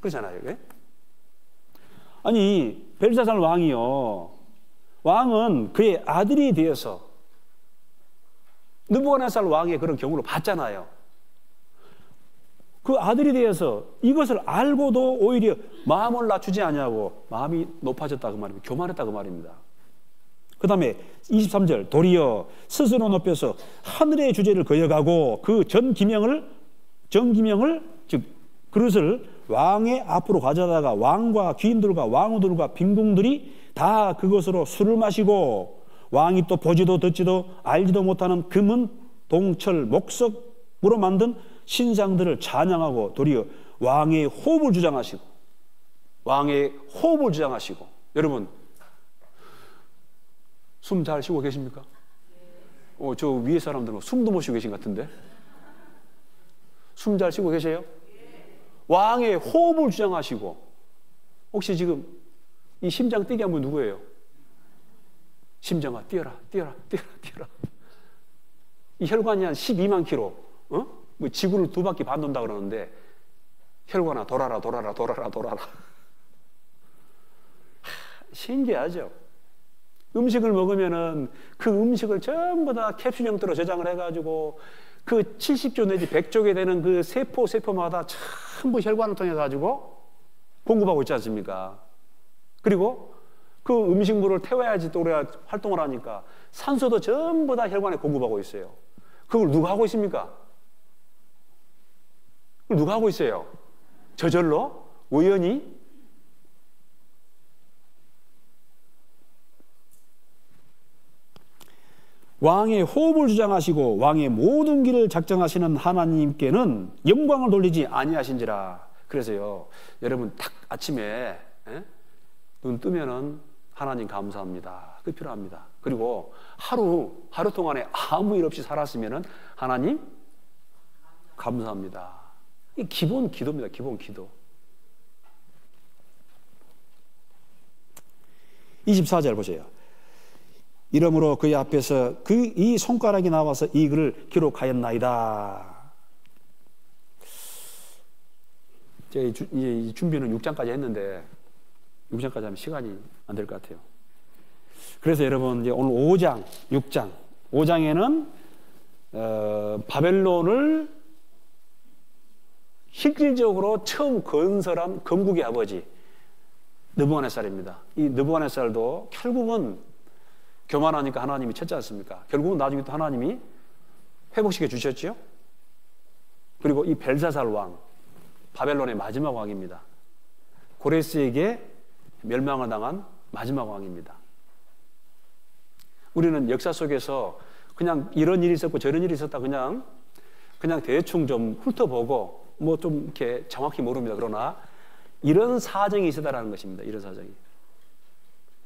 그렇잖아요. 왜? 아니 벨사살 왕이요 왕은 그의 아들이 되어서 느부갓네살 왕의 그런 경우를 봤잖아요. 그 아들이 되어서 이것을 알고도 오히려 마음을 낮추지 않냐고 마음이 높아졌다 그 말입니다. 교만했다 그 말입니다. 그 다음에 23절 도리어 스스로 높여서 하늘의 주제를 거역하고 그 정기명을 즉 그릇을 왕의 앞으로 가져다가 왕과 귀인들과 왕후들과 빈궁들이 다 그것으로 술을 마시고 왕이 또 보지도 듣지도 알지도 못하는 금은 동철 목석으로 만든 신상들을 찬양하고 도리어 왕의 호흡을 주장하시고 여러분 숨 잘 쉬고 계십니까? 저 위에 사람들은 숨도 못 쉬고 계신 것 같은데 숨 잘 쉬고 계세요? 왕의 호흡을 주장하시고 혹시 지금 이 심장 뛰게 한 분 누구예요? 심장아 뛰어라 뛰어라 뛰어라 뛰어라 이 혈관이 한 12만 킬로 뭐 지구를 2바퀴 반 돈다 그러는데 혈관아 돌아라 돌아라 돌아라 돌아라 신기하죠. 음식을 먹으면은 그 음식을 전부 다 캡슐 형태로 저장을 해가지고 그 70조 내지 100조개 되는 그 세포마다 전부 혈관을 통해 가지고 공급하고 있지 않습니까? 그리고 그 음식물을 태워야지 또 우리가 활동을 하니까 산소도 전부 다 혈관에 공급하고 있어요. 그걸 누가 하고 있습니까? 그걸 누가 하고 있어요? 저절로? 우연히? 왕의 호흡을 주장하시고 왕의 모든 길을 작정하시는 하나님께는 영광을 돌리지 아니하신지라. 그래서요 여러분 딱 아침에 눈 뜨면은 하나님 감사합니다. 그게 필요합니다. 그리고 하루 동안에 아무 일 없이 살았으면은 하나님 감사합니다. 이게 기본 기도입니다. 기본 기도. 24절 보세요. 이러므로 그의 앞에서 이 손가락이 나와서 이 글을 기록하였나이다. 제가 이 준비는 6장까지 했는데 6장까지 하면 시간이 안 될 것 같아요. 그래서 여러분 이제 오늘 5장, 6장, 5장에는 바벨론을 실질적으로 처음 건설한 건국의 아버지 느부갓네살입니다. 이 느부갓네살도 교만하니까 하나님이 쳤지 않습니까? 결국은 나중에 또 하나님이 회복시켜 주셨죠. 그리고 이 벨사살 왕, 바벨론의 마지막 왕입니다. 고레스에게 멸망을 당한 마지막 왕입니다. 우리는 역사 속에서 그냥 이런 일이 있었고 저런 일이 있었다 그냥 대충 좀 훑어보고 뭐 좀 이렇게 정확히 모릅니다. 그러나 이런 사정이 있었다라는 것입니다. 이런 사정이.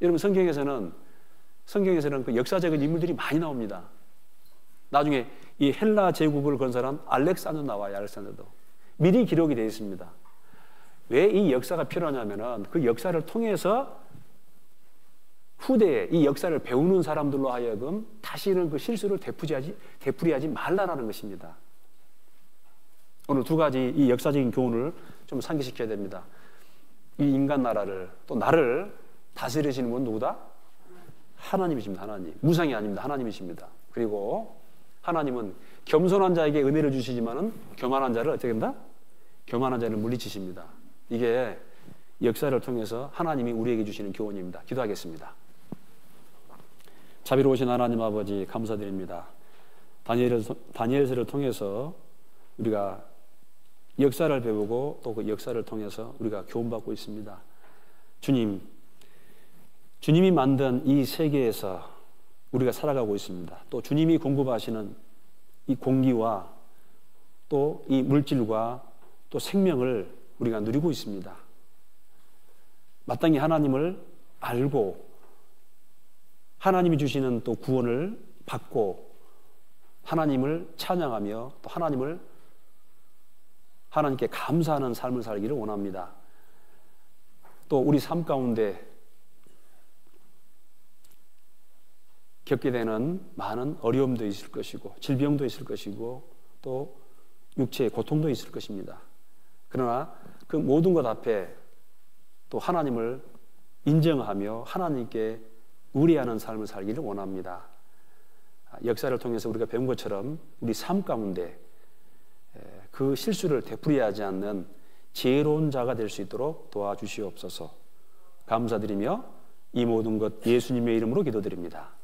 여러분 성경에서는 그 역사적인 인물들이 많이 나옵니다. 나중에 이 헬라 제국을 건설한 알렉산더 나와요. 알렉산더도 미리 기록이 되어 있습니다. 왜 이 역사가 필요하냐면은 그 역사를 통해서 후대에 이 역사를 배우는 사람들로 하여금 다시는 그 실수를 되풀이하지 말라라는 것입니다. 오늘 두 가지 이 역사적인 교훈을 좀 상기시켜야 됩니다. 이 인간 나라를 또 나를 다스리시는 분 누구다? 하나님이십니다. 하나님. 무상이 아닙니다. 하나님이십니다. 그리고 하나님은 겸손한 자에게 은혜를 주시지만은 교만한 자를 어떻게 합니다? 교만한 자를 물리치십니다. 이게 역사를 통해서 하나님이 우리에게 주시는 교훈입니다. 기도하겠습니다. 자비로우신 하나님 아버지 감사드립니다. 다니엘서를 통해서 우리가 역사를 배우고 또 그 역사를 통해서 우리가 교훈받고 있습니다. 주님이 만든 이 세계에서 우리가 살아가고 있습니다. 또 주님이 공급하시는 이 공기와 또 이 물질과 또 생명을 우리가 누리고 있습니다. 마땅히 하나님을 알고 하나님이 주시는 또 구원을 받고 하나님을 찬양하며 또 하나님께 감사하는 삶을 살기를 원합니다. 또 우리 삶 가운데 겪게 되는 많은 어려움도 있을 것이고 질병도 있을 것이고 또 육체의 고통도 있을 것입니다. 그러나 그 모든 것 앞에 또 하나님을 인정하며 하나님께 의뢰하는 삶을 살기를 원합니다. 역사를 통해서 우리가 배운 것처럼 우리 삶 가운데 그 실수를 되풀이하지 않는 지혜로운 자가 될 수 있도록 도와주시옵소서. 감사드리며 이 모든 것 예수님의 이름으로 기도드립니다.